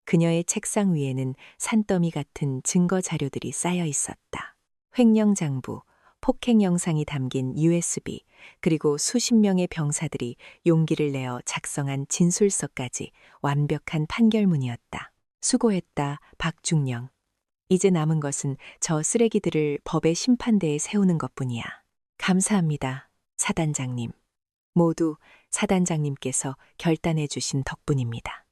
그녀의 책상 위에는 산더미 같은 증거 자료들이 쌓여 있었다. 횡령 장부, 폭행 영상이 담긴 USB, 그리고 수십 명의 병사들이 용기를 내어 작성한 진술서까지 완벽한 판결문이었다. 수고했다, 박중령. 이제 남은 것은 저 쓰레기들을 법의 심판대에 세우는 것뿐이야. 감사합니다, 사단장님. 모두 사단장님께서 결단해 주신 덕분입니다.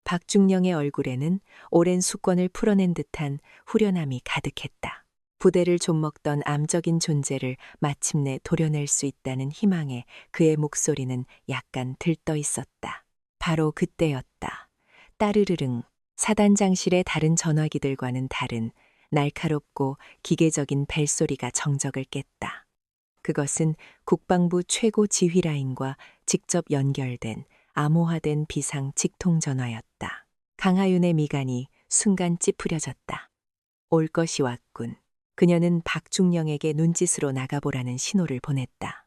박중령의 얼굴에는 오랜 수권을 풀어낸 듯한 후련함이 가득했다. 부대를 좀먹던 암적인 존재를 마침내 도려낼 수 있다는 희망에 그의 목소리는 약간 들떠 있었다. 바로 그때였다. 따르르릉. 사단장실의 다른 전화기들과는 다른 날카롭고 기계적인 벨소리가 정적을 깼다. 그것은 국방부 최고 지휘라인과 직접 연결된 암호화된 비상 직통 전화였다. 강하윤의 미간이 순간 찌푸려졌다. 올 것이 왔군. 그녀는 박중령에게 눈짓으로 나가보라는 신호를 보냈다.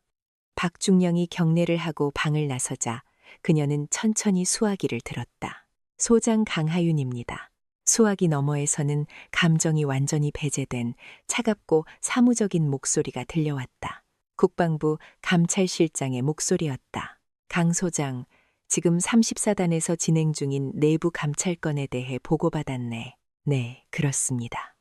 박중령이 경례를 하고 방을 나서자 그녀는 천천히 수화기를 들었다. 소장 강하윤입니다. 수화기 너머에서는 감정이 완전히 배제된 차갑고 사무적인 목소리가 들려왔다. 국방부 감찰실장의 목소리였다. 강 소장, 지금 34단에서 진행 중인 내부 감찰건에 대해 보고받았네. 네, 그렇습니다.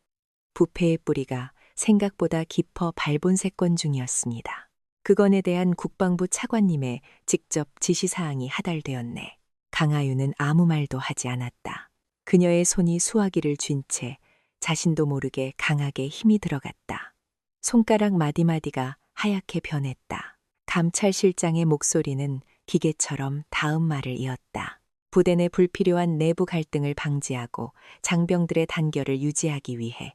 부패의 뿌리가 생각보다 깊어 발본색권 중이었습니다. 그 건에 대한 국방부 차관님의 직접 지시사항이 하달되었네. 강하윤은 아무 말도 하지 않았다. 그녀의 손이 수화기를 쥔 채 자신도 모르게 강하게 힘이 들어갔다. 손가락 마디마디가 하얗게 변했다. 감찰실장의 목소리는 기계처럼 다음 말을 이었다. 부대 내 불필요한 내부 갈등을 방지하고 장병들의 단결을 유지하기 위해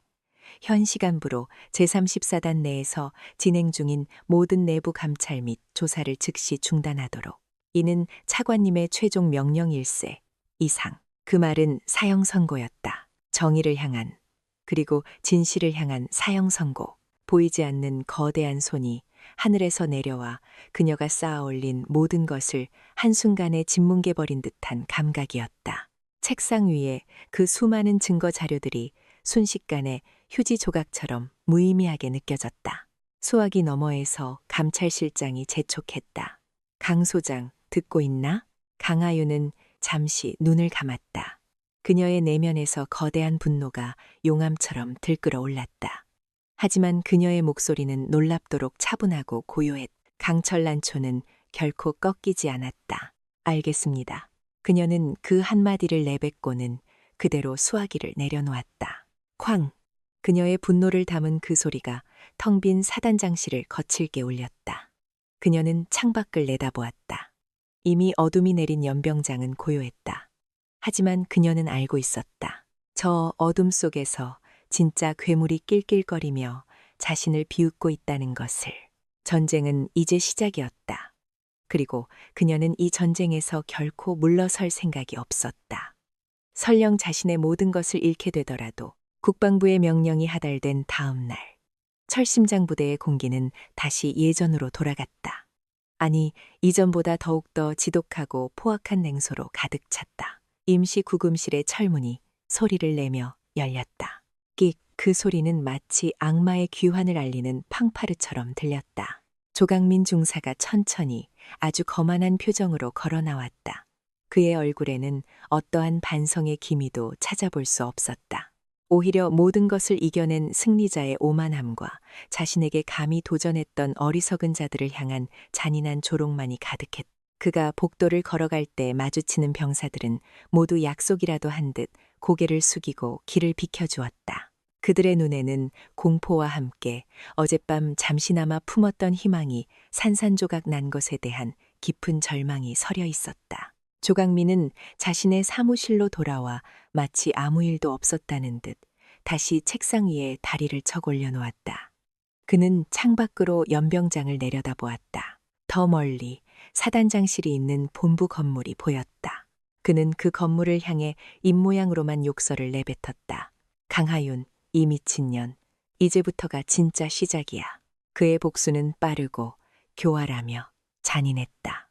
현 시간부로 제34단 내에서 진행 중인 모든 내부 감찰 및 조사를 즉시 중단하도록. 이는 차관님의 최종 명령일세. 이상. 그 말은 사형 선고였다. 정의를 향한, 그리고 진실을 향한 사형 선고. 보이지 않는 거대한 손이 하늘에서 내려와 그녀가 쌓아 올린 모든 것을 한순간에 짓뭉개버린 듯한 감각이었다. 책상 위에 그 수많은 증거 자료들이 순식간에 휴지 조각처럼 무의미하게 느껴졌다. 수화기 너머에서 감찰실장이 재촉했다. 강 소장, 듣고 있나? 강하윤은 잠시 눈을 감았다. 그녀의 내면에서 거대한 분노가 용암처럼 들끓어 올랐다. 하지만 그녀의 목소리는 놀랍도록 차분하고 고요했다. 강철란초는 결코 꺾이지 않았다. 알겠습니다. 그녀는 그 한마디를 내뱉고는 그대로 수화기를 내려놓았다. 쾅! 그녀의 분노를 담은 그 소리가 텅 빈 사단장실을 거칠게 울렸다. 그녀는 창밖을 내다보았다. 이미 어둠이 내린 연병장은 고요했다. 하지만 그녀는 알고 있었다. 저 어둠 속에서 진짜 괴물이 낄낄거리며 자신을 비웃고 있다는 것을. 전쟁은 이제 시작이었다. 그리고 그녀는 이 전쟁에서 결코 물러설 생각이 없었다. 설령 자신의 모든 것을 잃게 되더라도 국방부의 명령이 하달된 다음 날, 철심장 부대의 공기는 다시 예전으로 돌아갔다. 아니, 이전보다 더욱더 지독하고 포악한 냉소로 가득 찼다. 임시 구금실의 철문이 소리를 내며 열렸다. 끽, 그 소리는 마치 악마의 귀환을 알리는 팡파르처럼 들렸다. 조강민 중사가 천천히 아주 거만한 표정으로 걸어 나왔다. 그의 얼굴에는 어떠한 반성의 기미도 찾아볼 수 없었다. 오히려 모든 것을 이겨낸 승리자의 오만함과 자신에게 감히 도전했던 어리석은 자들을 향한 잔인한 조롱만이 가득했다. 그가 복도를 걸어갈 때 마주치는 병사들은 모두 약속이라도 한 듯 고개를 숙이고 길을 비켜주었다. 그들의 눈에는 공포와 함께 어젯밤 잠시나마 품었던 희망이 산산조각 난 것에 대한 깊은 절망이 서려 있었다. 조강민은 자신의 사무실로 돌아와 마치 아무 일도 없었다는 듯 다시 책상 위에 다리를 척 올려놓았다. 그는 창밖으로 연병장을 내려다보았다. 더 멀리 사단장실이 있는 본부 건물이 보였다. 그는 그 건물을 향해 입모양으로만 욕설을 내뱉었다. 강하윤, 이 미친년. 이제부터가 진짜 시작이야. 그의 복수는 빠르고 교활하며 잔인했다.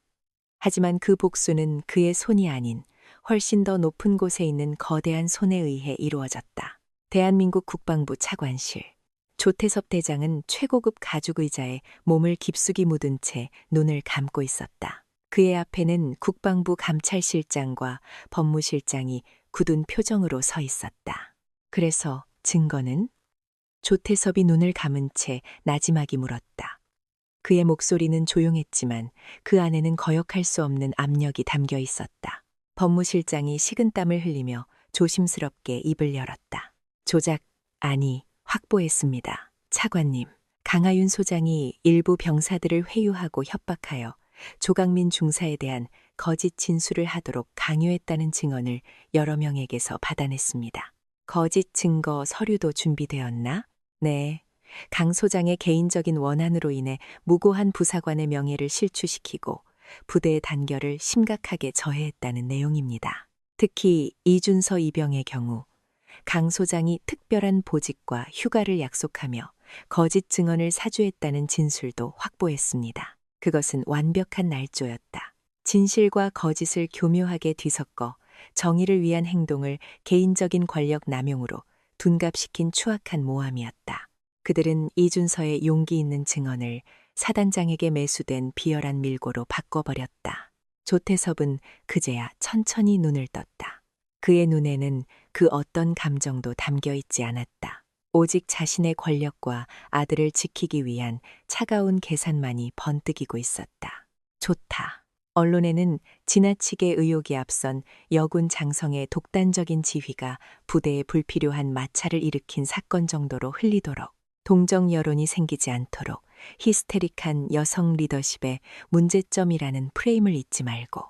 하지만 그 복수는 그의 손이 아닌 훨씬 더 높은 곳에 있는 거대한 손에 의해 이루어졌다. 대한민국 국방부 차관실. 조태섭 대장은 최고급 가죽 의자에 몸을 깊숙이 묻은 채 눈을 감고 있었다. 그의 앞에는 국방부 감찰실장과 법무실장이 굳은 표정으로 서 있었다. 그래서 증거는? 조태섭이 눈을 감은 채 나지막이 물었다. 그의 목소리는 조용했지만 그 안에는 거역할 수 없는 압력이 담겨 있었다. 법무실장이 식은땀을 흘리며 조심스럽게 입을 열었다. 조작, 아니, 확보했습니다. 차관님, 강하윤 소장이 일부 병사들을 회유하고 협박하여 조강민 중사에 대한 거짓 진술을 하도록 강요했다는 증언을 여러 명에게서 받아냈습니다. 거짓 증거 서류도 준비되었나? 네. 강 소장의 개인적인 원한으로 인해 무고한 부사관의 명예를 실추시키고 부대의 단결을 심각하게 저해했다는 내용입니다. 특히 이준서 이병의 경우 강 소장이 특별한 보직과 휴가를 약속하며 거짓 증언을 사주했다는 진술도 확보했습니다. 그것은 완벽한 날조였다. 진실과 거짓을 교묘하게 뒤섞어 정의를 위한 행동을 개인적인 권력 남용으로 둔갑시킨 추악한 모함이었다. 그들은 이준서의 용기 있는 증언을 사단장에게 매수된 비열한 밀고로 바꿔버렸다. 조태섭은 그제야 천천히 눈을 떴다. 그의 눈에는 그 어떤 감정도 담겨 있지 않았다. 오직 자신의 권력과 아들을 지키기 위한 차가운 계산만이 번뜩이고 있었다. 좋다. 언론에는 지나치게 의욕이 앞선 여군 장성의 독단적인 지휘가 부대에 불필요한 마찰을 일으킨 사건 정도로 흘리도록, 동정 여론이 생기지 않도록 히스테릭한 여성 리더십의 문제점이라는 프레임을 잊지 말고,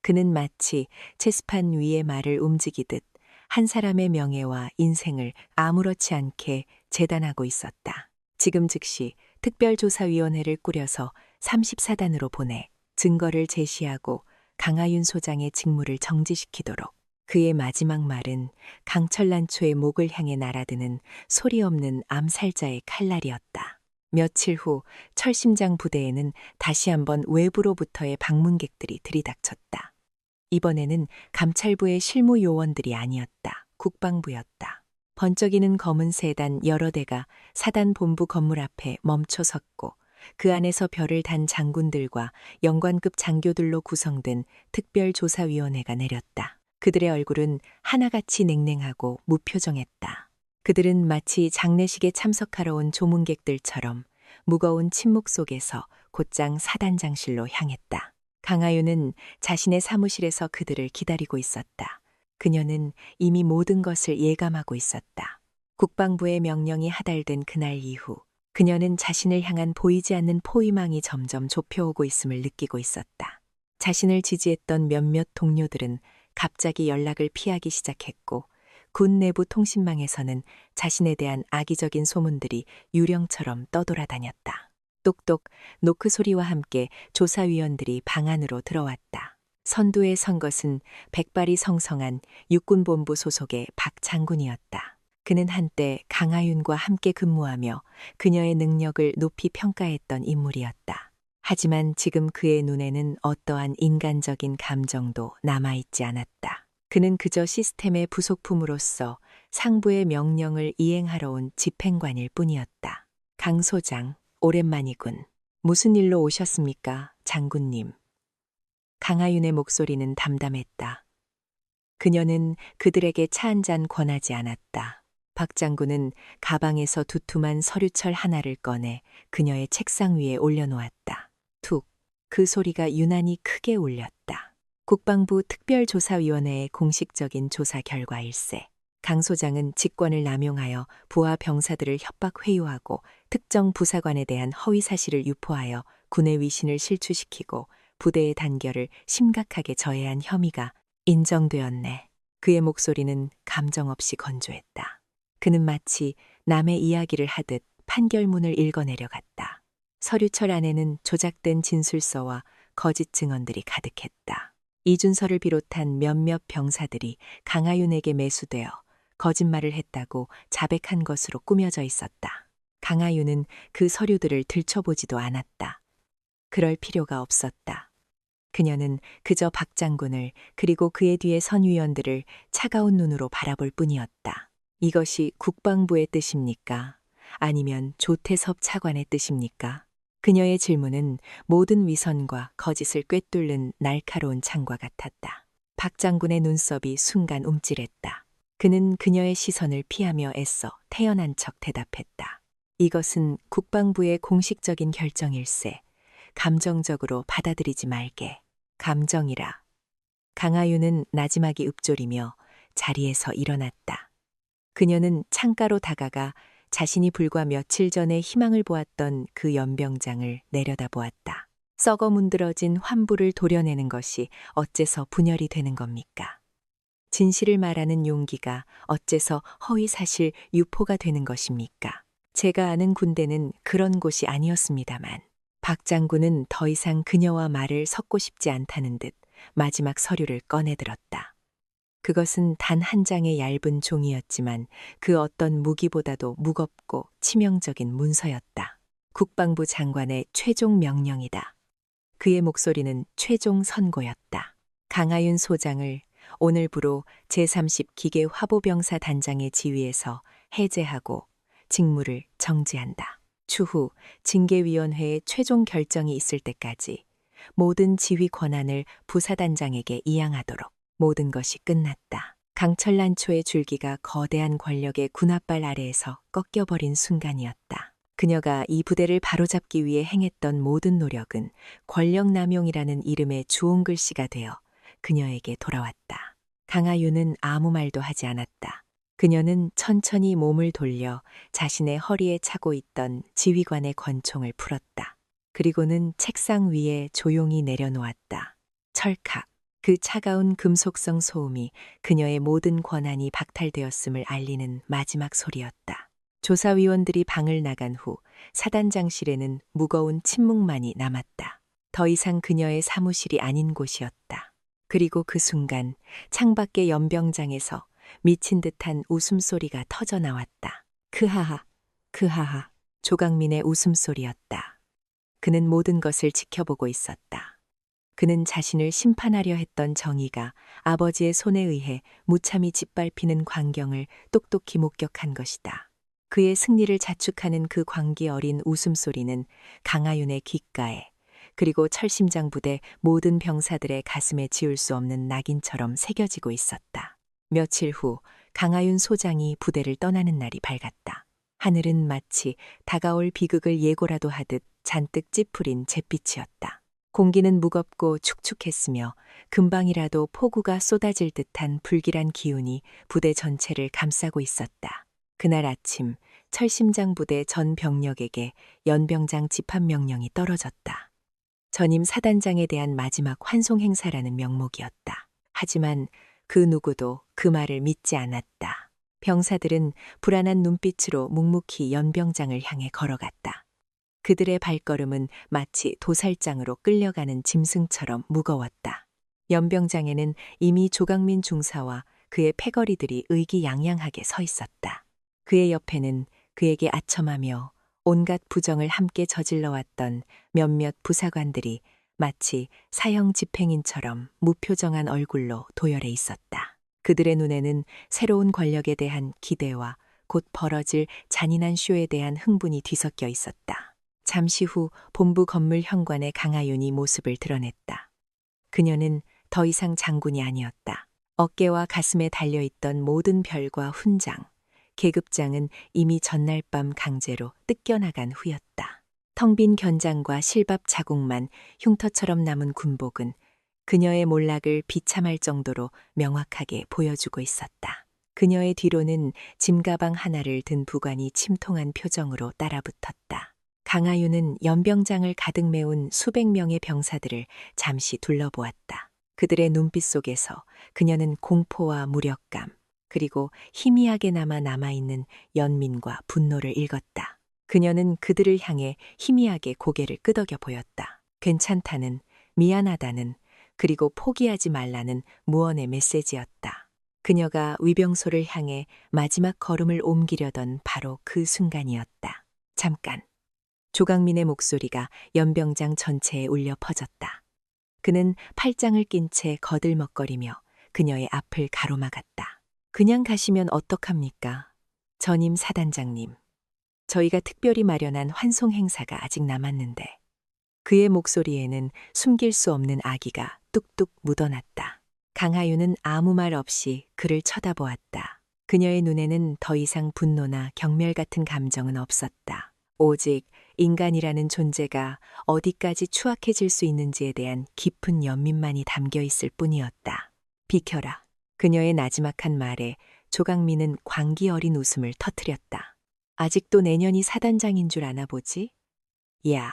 그는 마치 체스판 위의 말을 움직이듯 한 사람의 명예와 인생을 아무렇지 않게 재단하고 있었다. 지금 즉시 특별조사위원회를 꾸려서 34단으로 보내 증거를 제시하고 강하윤 소장의 직무를 정지시키도록. 그의 마지막 말은 강철난초의 목을 향해 날아드는 소리 없는 암살자의 칼날이었다. 며칠 후 철심장 부대에는 다시 한번 외부로부터의 방문객들이 들이닥쳤다. 이번에는 감찰부의 실무 요원들이 아니었다. 국방부였다. 번쩍이는 검은 세단 여러 대가 사단 본부 건물 앞에 멈춰 섰고 그 안에서 별을 단 장군들과 영관급 장교들로 구성된 특별조사위원회가 내렸다. 그들의 얼굴은 하나같이 냉랭하고 무표정했다. 그들은 마치 장례식에 참석하러 온 조문객들처럼 무거운 침묵 속에서 곧장 사단장실로 향했다. 강하윤은 자신의 사무실에서 그들을 기다리고 있었다. 그녀는 이미 모든 것을 예감하고 있었다. 국방부의 명령이 하달된 그날 이후 그녀는 자신을 향한 보이지 않는 포위망이 점점 좁혀오고 있음을 느끼고 있었다. 자신을 지지했던 몇몇 동료들은 갑자기 연락을 피하기 시작했고 군 내부 통신망에서는 자신에 대한 악의적인 소문들이 유령처럼 떠돌아다녔다. 똑똑 노크 소리와 함께 조사위원들이 방 안으로 들어왔다. 선두에 선 것은 백발이 성성한 육군본부 소속의 박 장군이었다. 그는 한때 강하윤과 함께 근무하며 그녀의 능력을 높이 평가했던 인물이었다. 하지만 지금 그의 눈에는 어떠한 인간적인 감정도 남아있지 않았다. 그는 그저 시스템의 부속품으로서 상부의 명령을 이행하러 온 집행관일 뿐이었다. 강 소장, 오랜만이군. 무슨 일로 오셨습니까, 장군님? 강하윤의 목소리는 담담했다. 그녀는 그들에게 차 한 잔 권하지 않았다. 박 장군은 가방에서 두툼한 서류철 하나를 꺼내 그녀의 책상 위에 올려놓았다. 툭, 그 소리가 유난히 크게 울렸다. 국방부 특별조사위원회의 공식적인 조사 결과일세. 강 소장은 직권을 남용하여 부하 병사들을 협박 회유하고 특정 부사관에 대한 허위 사실을 유포하여 군의 위신을 실추시키고 부대의 단결을 심각하게 저해한 혐의가 인정되었네. 그의 목소리는 감정 없이 건조했다. 그는 마치 남의 이야기를 하듯 판결문을 읽어내려갔다. 서류철 안에는 조작된 진술서와 거짓 증언들이 가득했다. 이준서를 비롯한 몇몇 병사들이 강하윤에게 매수되어 거짓말을 했다고 자백한 것으로 꾸며져 있었다. 강하윤은 그 서류들을 들춰보지도 않았다. 그럴 필요가 없었다. 그녀는 그저 박 장군을 그리고 그의 뒤에 선 위원들을 차가운 눈으로 바라볼 뿐이었다. 이것이 국방부의 뜻입니까? 아니면 조태섭 차관의 뜻입니까? 그녀의 질문은 모든 위선과 거짓을 꿰뚫는 날카로운 창과 같았다. 박 장군의 눈썹이 순간 움찔했다. 그는 그녀의 시선을 피하며 애써 태연한 척 대답했다. 이것은 국방부의 공식적인 결정일세. 감정적으로 받아들이지 말게. 감정이라. 강하윤은 나지막이 읊조리며 자리에서 일어났다. 그녀는 창가로 다가가 자신이 불과 며칠 전에 희망을 보았던 그 연병장을 내려다보았다. 썩어 문드러진 환부를 도려내는 것이 어째서 분열이 되는 겁니까? 진실을 말하는 용기가 어째서 허위사실 유포가 되는 것입니까? 제가 아는 군대는 그런 곳이 아니었습니다만 박 장군은 더 이상 그녀와 말을 섞고 싶지 않다는 듯 마지막 서류를 꺼내들었다. 그것은 단 한 장의 얇은 종이였지만 그 어떤 무기보다도 무겁고 치명적인 문서였다. 국방부 장관의 최종 명령이다. 그의 목소리는 최종 선고였다. 강하윤 소장을 오늘부로 제30기계 화보병사 단장의 지위에서 해제하고 직무를 정지한다. 추후 징계위원회의 최종 결정이 있을 때까지 모든 지휘 권한을 부사단장에게 이양하도록. 모든 것이 끝났다. 강철난초의 줄기가 거대한 권력의 군홧발 아래에서 꺾여버린 순간이었다. 그녀가 이 부대를 바로잡기 위해 행했던 모든 노력은 권력남용이라는 이름의 주홍 글씨가 되어 그녀에게 돌아왔다. 강하윤은 아무 말도 하지 않았다. 그녀는 천천히 몸을 돌려 자신의 허리에 차고 있던 지휘관의 권총을 풀었다. 그리고는 책상 위에 조용히 내려놓았다. 철칵. 그 차가운 금속성 소음이 그녀의 모든 권한이 박탈되었음을 알리는 마지막 소리였다. 조사위원들이 방을 나간 후 사단장실에는 무거운 침묵만이 남았다. 더 이상 그녀의 사무실이 아닌 곳이었다. 그리고 그 순간 창밖의 연병장에서 미친 듯한 웃음소리가 터져 나왔다. 크하하, 크하하. 조강민의 웃음소리였다. 그는 모든 것을 지켜보고 있었다. 그는 자신을 심판하려 했던 정의가 아버지의 손에 의해 무참히 짓밟히는 광경을 똑똑히 목격한 것이다. 그의 승리를 자축하는 그 광기 어린 웃음소리는 강하윤의 귓가에 그리고 철심장 부대 모든 병사들의 가슴에 지울 수 없는 낙인처럼 새겨지고 있었다. 며칠 후 강하윤 소장이 부대를 떠나는 날이 밝았다. 하늘은 마치 다가올 비극을 예고라도 하듯 잔뜩 찌푸린 잿빛이었다. 공기는 무겁고 축축했으며 금방이라도 폭우가 쏟아질 듯한 불길한 기운이 부대 전체를 감싸고 있었다. 그날 아침 철심장 부대 전 병력에게 연병장 집합 명령이 떨어졌다. 전임 사단장에 대한 마지막 환송 행사라는 명목이었다. 하지만 그 누구도 그 말을 믿지 않았다. 병사들은 불안한 눈빛으로 묵묵히 연병장을 향해 걸어갔다. 그들의 발걸음은 마치 도살장으로 끌려가는 짐승처럼 무거웠다. 연병장에는 이미 조강민 중사와 그의 패거리들이 의기양양하게 서 있었다. 그의 옆에는 그에게 아첨하며 온갖 부정을 함께 저질러왔던 몇몇 부사관들이 마치 사형 집행인처럼 무표정한 얼굴로 도열해 있었다. 그들의 눈에는 새로운 권력에 대한 기대와 곧 벌어질 잔인한 쇼에 대한 흥분이 뒤섞여 있었다. 잠시 후 본부 건물 현관에 강하윤이 모습을 드러냈다. 그녀는 더 이상 장군이 아니었다. 어깨와 가슴에 달려있던 모든 별과 훈장, 계급장은 이미 전날 밤 강제로 뜯겨나간 후였다. 텅 빈 견장과 실밥 자국만 흉터처럼 남은 군복은 그녀의 몰락을 비참할 정도로 명확하게 보여주고 있었다. 그녀의 뒤로는 짐가방 하나를 든 부관이 침통한 표정으로 따라붙었다. 강하윤은 연병장을 가득 메운 수백 명의 병사들을 잠시 둘러보았다. 그들의 눈빛 속에서 그녀는 공포와 무력감, 그리고 희미하게나마 남아있는 연민과 분노를 읽었다. 그녀는 그들을 향해 희미하게 고개를 끄덕여 보였다. 괜찮다는, 미안하다는, 그리고 포기하지 말라는 무언의 메시지였다. 그녀가 위병소를 향해 마지막 걸음을 옮기려던 바로 그 순간이었다. 잠깐. 조강민의 목소리가 연병장 전체에 울려 퍼졌다. 그는 팔짱을 낀 채 거들먹거리며 그녀의 앞을 가로막았다. 그냥 가시면 어떡합니까? 전임 사단장님. 저희가 특별히 마련한 환송 행사가 아직 남았는데. 그의 목소리에는 숨길 수 없는 악의가 뚝뚝 묻어났다. 강하윤은 아무 말 없이 그를 쳐다보았다. 그녀의 눈에는 더 이상 분노나 경멸 같은 감정은 없었다. 오직 인간이라는 존재가 어디까지 추악해질 수 있는지에 대한 깊은 연민만이 담겨 있을 뿐이었다. 비켜라. 그녀의 나지막한 말에 조강민은 광기 어린 웃음을 터뜨렸다. 아직도 내년이 사단장인 줄 아나 보지? 야.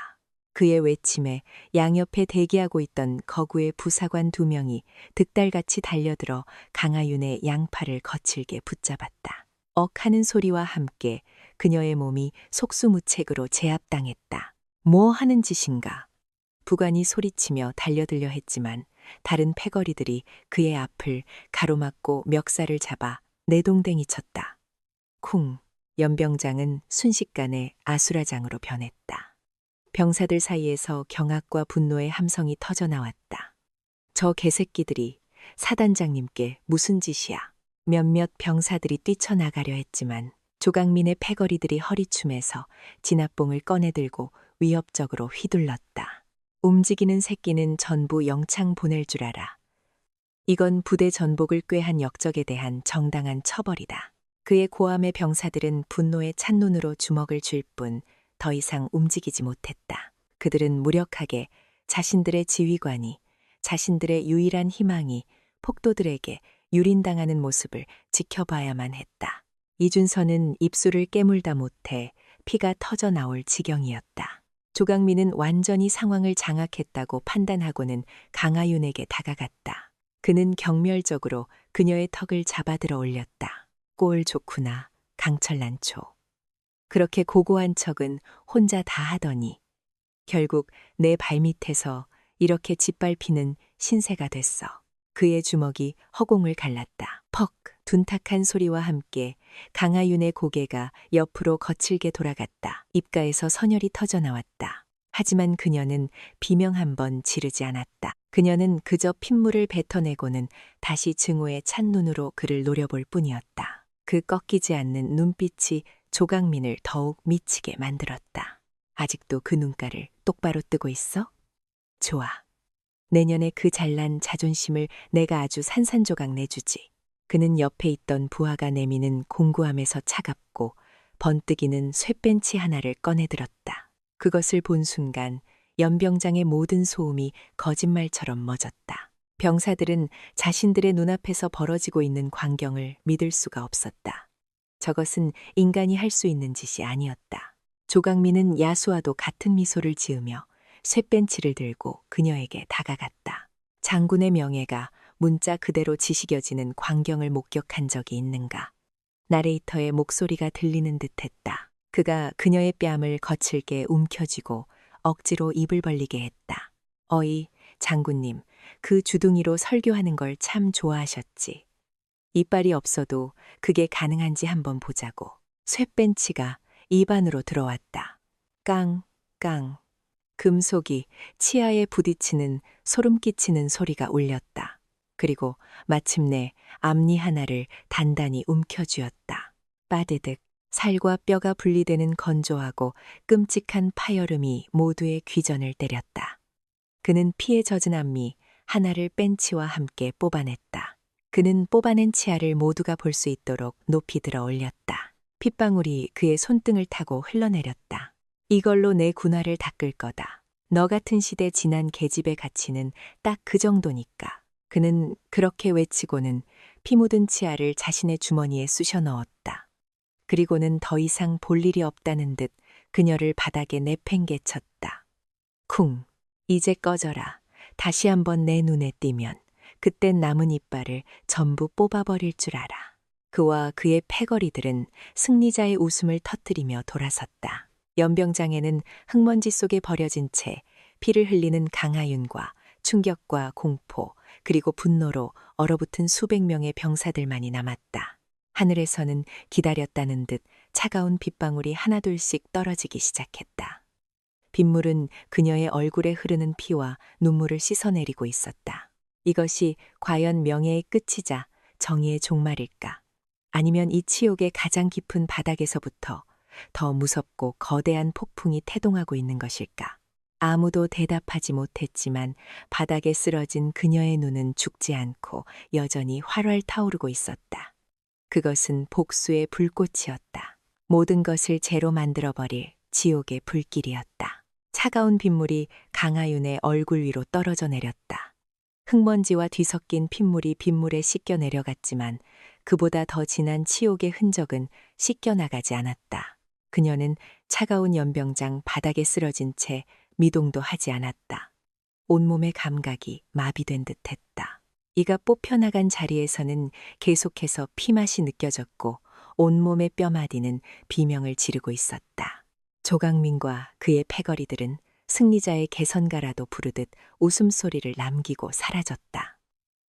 그의 외침에 양옆에 대기하고 있던 거구의 부사관 2명이 득달같이 달려들어 강하윤의 양팔을 거칠게 붙잡았다. 억 하는 소리와 함께 그녀의 몸이 속수무책으로 제압당했다. 뭐 하는 짓인가? 부관이 소리치며 달려들려 했지만 다른 패거리들이 그의 앞을 가로막고 멱살을 잡아 내동댕이 쳤다. 쿵! 연병장은 순식간에 아수라장으로 변했다. 병사들 사이에서 경악과 분노의 함성이 터져나왔다. 저 개새끼들이 사단장님께 무슨 짓이야? 몇몇 병사들이 뛰쳐나가려 했지만 조강민의 패거리들이 허리춤에서 진압봉을 꺼내들고 위협적으로 휘둘렀다. 움직이는 새끼는 전부 영창 보낼 줄 알아. 이건 부대 전복을 꾀한 역적에 대한 정당한 처벌이다. 그의 고함의 병사들은 분노에 찬 눈으로 주먹을 쥘 뿐 더 이상 움직이지 못했다. 그들은 무력하게 자신들의 지휘관이, 자신들의 유일한 희망이 폭도들에게 유린당하는 모습을 지켜봐야만 했다. 이준서는 입술을 깨물다 못해 피가 터져 나올 지경이었다. 조강민은 완전히 상황을 장악했다고 판단하고는 강하윤에게 다가갔다. 그는 경멸적으로 그녀의 턱을 잡아들어 올렸다. 꼴 좋구나, 강철난초. 그렇게 고고한 척은 혼자 다 하더니 결국 내 발밑에서 이렇게 짓밟히는 신세가 됐어. 그의 주먹이 허공을 갈랐다. 퍽! 둔탁한 소리와 함께 강하윤의 고개가 옆으로 거칠게 돌아갔다. 입가에서 선혈이 터져 나왔다. 하지만 그녀는 비명 한 번 지르지 않았다. 그녀는 그저 핏물을 뱉어내고는 다시 증오의 찬 눈으로 그를 노려볼 뿐이었다. 그 꺾이지 않는 눈빛이 조강민을 더욱 미치게 만들었다. 아직도 그 눈가를 똑바로 뜨고 있어? 좋아. 내년에 그 잘난 자존심을 내가 아주 산산조각 내주지. 그는 옆에 있던 부하가 내미는 공구함에서 차갑고 번뜩이는 쇠벤치 하나를 꺼내들었다. 그것을 본 순간 연병장의 모든 소음이 거짓말처럼 멎었다. 병사들은 자신들의 눈앞에서 벌어지고 있는 광경을 믿을 수가 없었다. 저것은 인간이 할 수 있는 짓이 아니었다. 조강민은 야수와도 같은 미소를 지으며 쇠벤치를 들고 그녀에게 다가갔다. 장군의 명예가 문자 그대로 지식여지는 광경을 목격한 적이 있는가? 나레이터의 목소리가 들리는 듯했다. 그가 그녀의 뺨을 거칠게 움켜쥐고 억지로 입을 벌리게 했다. 어이, 장군님, 그 주둥이로 설교하는 걸 참 좋아하셨지. 이빨이 없어도 그게 가능한지 한번 보자고. 쇠벤치가 입 안으로 들어왔다. 깡, 깡. 금속이 치아에 부딪히는 소름 끼치는 소리가 울렸다. 그리고 마침내 앞니 하나를 단단히 움켜쥐었다. 빠드득 살과 뼈가 분리되는 건조하고 끔찍한 파열음이 모두의 귀전을 때렸다. 그는 피에 젖은 앞니 하나를 벤치와 함께 뽑아냈다. 그는 뽑아낸 치아를 모두가 볼 수 있도록 높이 들어 올렸다. 핏방울이 그의 손등을 타고 흘러내렸다. 이걸로 내 군화를 닦을 거다. 너 같은 시대 지난 계집의 가치는 딱 그 정도니까. 그는 그렇게 외치고는 피 묻은 치아를 자신의 주머니에 쑤셔 넣었다. 그리고는 더 이상 볼 일이 없다는 듯 그녀를 바닥에 내팽개쳤다. 쿵! 이제 꺼져라. 다시 한번 내 눈에 띄면 그땐 남은 이빨을 전부 뽑아버릴 줄 알아. 그와 그의 패거리들은 승리자의 웃음을 터뜨리며 돌아섰다. 연병장에는 흙먼지 속에 버려진 채 피를 흘리는 강하윤과 충격과 공포 그리고 분노로 얼어붙은 수백 명의 병사들만이 남았다. 하늘에서는 기다렸다는 듯 차가운 빗방울이 하나둘씩 떨어지기 시작했다. 빗물은 그녀의 얼굴에 흐르는 피와 눈물을 씻어내리고 있었다. 이것이 과연 명예의 끝이자 정의의 종말일까? 아니면 이 치욕의 가장 깊은 바닥에서부터 더 무섭고 거대한 폭풍이 태동하고 있는 것일까? 아무도 대답하지 못했지만 바닥에 쓰러진 그녀의 눈은 죽지 않고 여전히 활활 타오르고 있었다. 그것은 복수의 불꽃이었다. 모든 것을 재로 만들어버릴 지옥의 불길이었다. 차가운 빗물이 강하윤의 얼굴 위로 떨어져 내렸다. 흙먼지와 뒤섞인 핏물이 빗물에 씻겨 내려갔지만 그보다 더 진한 치욕의 흔적은 씻겨나가지 않았다. 그녀는 차가운 연병장 바닥에 쓰러진 채 미동도 하지 않았다. 온몸의 감각이 마비된 듯했다. 이가 뽑혀나간 자리에서는 계속해서 피맛이 느껴졌고 온몸의 뼈마디는 비명을 지르고 있었다. 조강민과 그의 패거리들은 승리자의 개선가라도 부르듯 웃음소리를 남기고 사라졌다.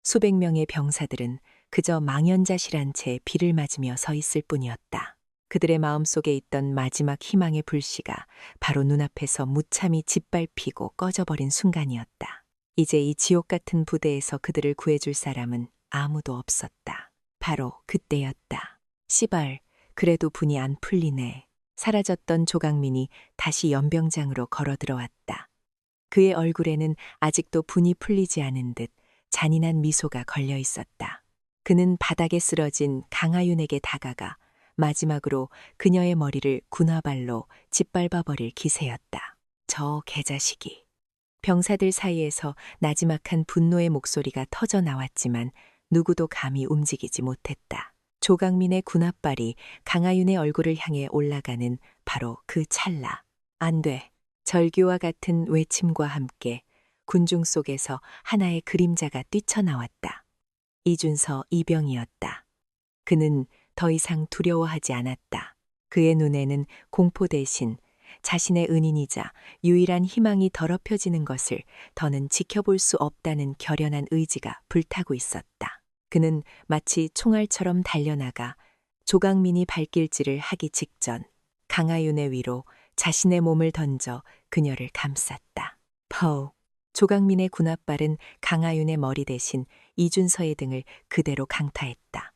수백 명의 병사들은 그저 망연자실한 채 비를 맞으며 서 있을 뿐이었다. 그들의 마음속에 있던 마지막 희망의 불씨가 바로 눈앞에서 무참히 짓밟히고 꺼져버린 순간이었다. 이제 이 지옥 같은 부대에서 그들을 구해줄 사람은 아무도 없었다. 바로 그때였다. 씨발, 그래도 분이 안 풀리네. 사라졌던 조강민이 다시 연병장으로 걸어 들어왔다. 그의 얼굴에는 아직도 분이 풀리지 않은 듯 잔인한 미소가 걸려 있었다. 그는 바닥에 쓰러진 강하윤에게 다가가 마지막으로 그녀의 머리를 군화발로 짓밟아버릴 기세였다. 저 개자식이. 병사들 사이에서 나지막한 분노의 목소리가 터져 나왔지만 누구도 감히 움직이지 못했다. 조강민의 군합발이 강하윤의 얼굴을 향해 올라가는 바로 그 찰나. 안 돼. 절규와 같은 외침과 함께 군중 속에서 하나의 그림자가 뛰쳐나왔다. 이준서 이병이었다. 그는 더 이상 두려워하지 않았다. 그의 눈에는 공포 대신 자신의 은인이자 유일한 희망이 더럽혀지는 것을 더는 지켜볼 수 없다는 결연한 의지가 불타고 있었다. 그는 마치 총알처럼 달려나가 조강민이 발길질을 하기 직전 강하윤의 위로 자신의 몸을 던져 그녀를 감쌌다. 퍼. 조강민의 군합발은 강하윤의 머리 대신 이준서의 등을 그대로 강타했다.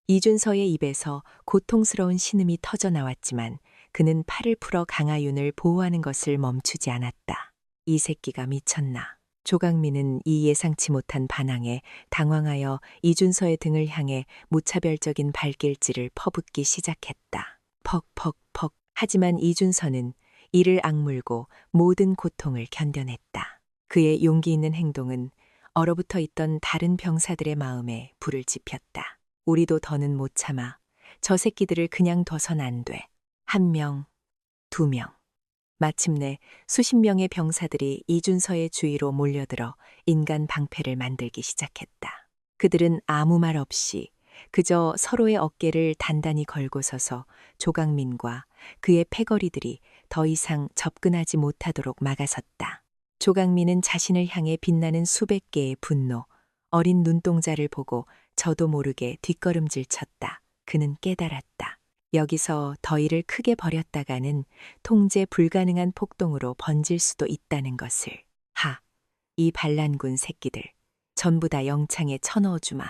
이준서의 입에서 고통스러운 신음이 터져 나왔지만 그는 팔을 풀어 강하윤을 보호하는 것을 멈추지 않았다. 이 새끼가 미쳤나. 조강민은 이 예상치 못한 반항에 당황하여 이준서의 등을 향해 무차별적인 발길질을 퍼붓기 시작했다. 퍽퍽퍽. 하지만 이준서는 이를 악물고 모든 고통을 견뎌냈다. 그의 용기 있는 행동은 얼어붙어 있던 다른 병사들의 마음에 불을 지폈다. 우리도 더는 못 참아. 저 새끼들을 그냥 둬선 안 돼. 1명, 2명. 마침내 수십 명의 병사들이 이준서의 주위로 몰려들어 인간 방패를 만들기 시작했다. 그들은 아무 말 없이 그저 서로의 어깨를 단단히 걸고 서서 조강민과 그의 패거리들이 더 이상 접근하지 못하도록 막아섰다. 조강민은 자신을 향해 빛나는 수백 개의 분노, 어린 눈동자를 보고 저도 모르게 뒷걸음질 쳤다. 그는 깨달았다. 여기서 더 일을 크게 벌였다가는 통제 불가능한 폭동으로 번질 수도 있다는 것을. 이 반란군 새끼들. 전부 다 영창에 쳐넣어주마.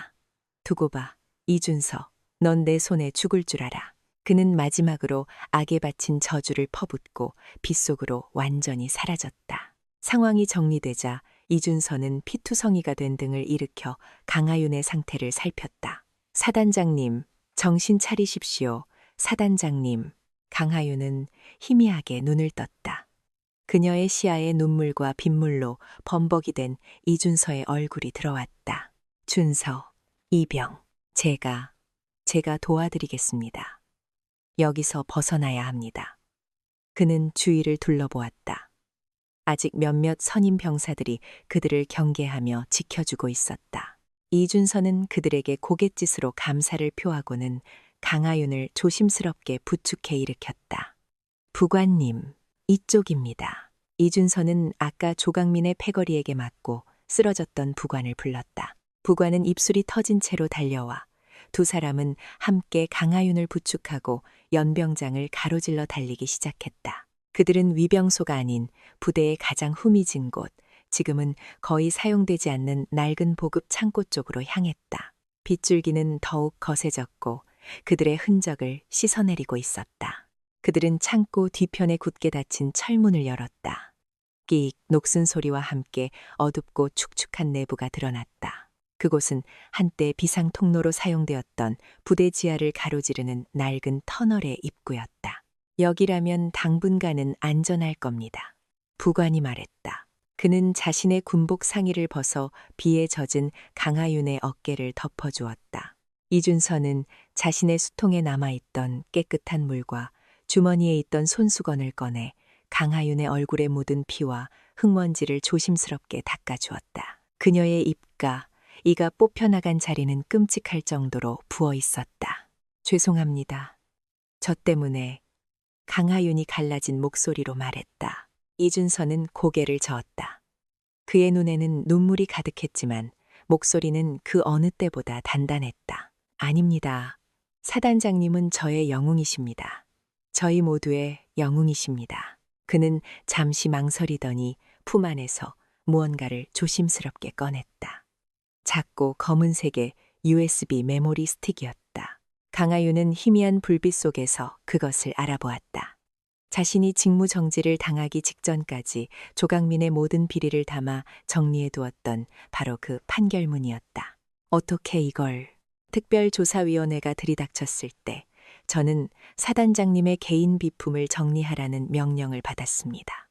두고 봐. 이준서, 넌 내 손에 죽을 줄 알아. 그는 마지막으로 악에 바친 저주를 퍼붓고 빗속으로 완전히 사라졌다. 상황이 정리되자 이준서는 피투성이가 된 등을 일으켜 강하윤의 상태를 살폈다. 사단장님, 정신 차리십시오. 사단장님. 강하윤은 희미하게 눈을 떴다. 그녀의 시야에 눈물과 빗물로 범벅이 된 이준서의 얼굴이 들어왔다. 준서, 이병, 제가 도와드리겠습니다. 여기서 벗어나야 합니다. 그는 주위를 둘러보았다. 아직 몇몇 선임 병사들이 그들을 경계하며 지켜주고 있었다. 이준서는 그들에게 고갯짓으로 감사를 표하고는 강하윤을 조심스럽게 부축해 일으켰다. 부관님, 이쪽입니다. 이준서는 아까 조강민의 패거리에게 맞고 쓰러졌던 부관을 불렀다. 부관은 입술이 터진 채로 달려와 두 사람은 함께 강하윤을 부축하고 연병장을 가로질러 달리기 시작했다. 그들은 위병소가 아닌 부대의 가장 후미진 곳, 지금은 거의 사용되지 않는 낡은 보급 창고 쪽으로 향했다. 빗줄기는 더욱 거세졌고 그들의 흔적을 씻어내리고 있었다. 그들은 창고 뒤편에 굳게 닫힌 철문을 열었다. 끼익 녹슨 소리와 함께 어둡고 축축한 내부가 드러났다. 그곳은 한때 비상 통로로 사용되었던 부대 지하를 가로지르는 낡은 터널의 입구였다. 여기라면 당분간은 안전할 겁니다. 부관이 말했다. 그는 자신의 군복 상의를 벗어 비에 젖은 강하윤의 어깨를 덮어주었다. 이준서는 자신의 수통에 남아있던 깨끗한 물과 주머니에 있던 손수건을 꺼내 강하윤의 얼굴에 묻은 피와 흙먼지를 조심스럽게 닦아주었다. 그녀의 입가, 이가 뽑혀나간 자리는 끔찍할 정도로 부어 있었다. 죄송합니다. 저 때문에 강하윤이 갈라진 목소리로 말했다. 이준서는 고개를 저었다. 그의 눈에는 눈물이 가득했지만 목소리는 그 어느 때보다 단단했다. 아닙니다. 사단장님은 저의 영웅이십니다. 저희 모두의 영웅이십니다. 그는 잠시 망설이더니 품 안에서 무언가를 조심스럽게 꺼냈다. 작고 검은색의 USB 메모리 스틱이었다. 강하윤은 희미한 불빛 속에서 그것을 알아보았다. 자신이 직무정지를 당하기 직전까지 조강민의 모든 비리를 담아 정리해 두었던 바로 그 판결문이었다. 어떻게 이걸? 특별조사위원회가 들이닥쳤을 때 저는 사단장님의 개인 비품을 정리하라는 명령을 받았습니다.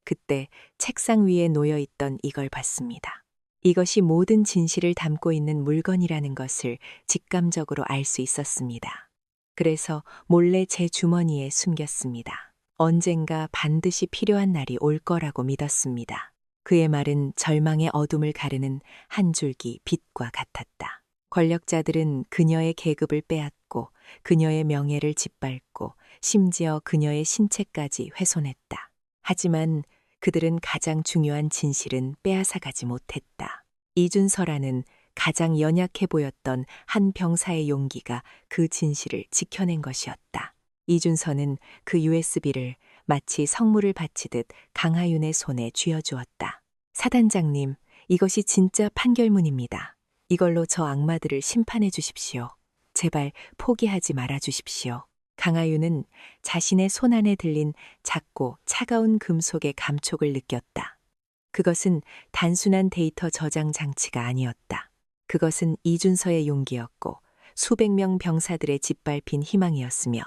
그때 책상 위에 놓여 있던 이걸 봤습니다. 이것이 모든 진실을 담고 있는 물건이라는 것을 직감적으로 알 수 있었습니다. 그래서 몰래 제 주머니에 숨겼습니다. 언젠가 반드시 필요한 날이 올 거라고 믿었습니다. 그의 말은 절망의 어둠을 가르는 한 줄기 빛과 같았다. 권력자들은 그녀의 계급을 빼앗고 그녀의 명예를 짓밟고 심지어 그녀의 신체까지 훼손했다. 하지만 그들은 가장 중요한 진실은 빼앗아가지 못했다. 이준서라는 가장 연약해 보였던 한 병사의 용기가 그 진실을 지켜낸 것이었다. 이준서는 그 USB를 마치 성물을 바치듯 강하윤의 손에 쥐어주었다. 사단장님, 이것이 진짜 판결문입니다. 이걸로 저 악마들을 심판해 주십시오. 제발 포기하지 말아 주십시오. 강하윤은 자신의 손 안에 들린 작고 차가운 금속의 감촉을 느꼈다. 그것은 단순한 데이터 저장 장치가 아니었다. 그것은 이준서의 용기였고 수백 명 병사들의 짓밟힌 희망이었으며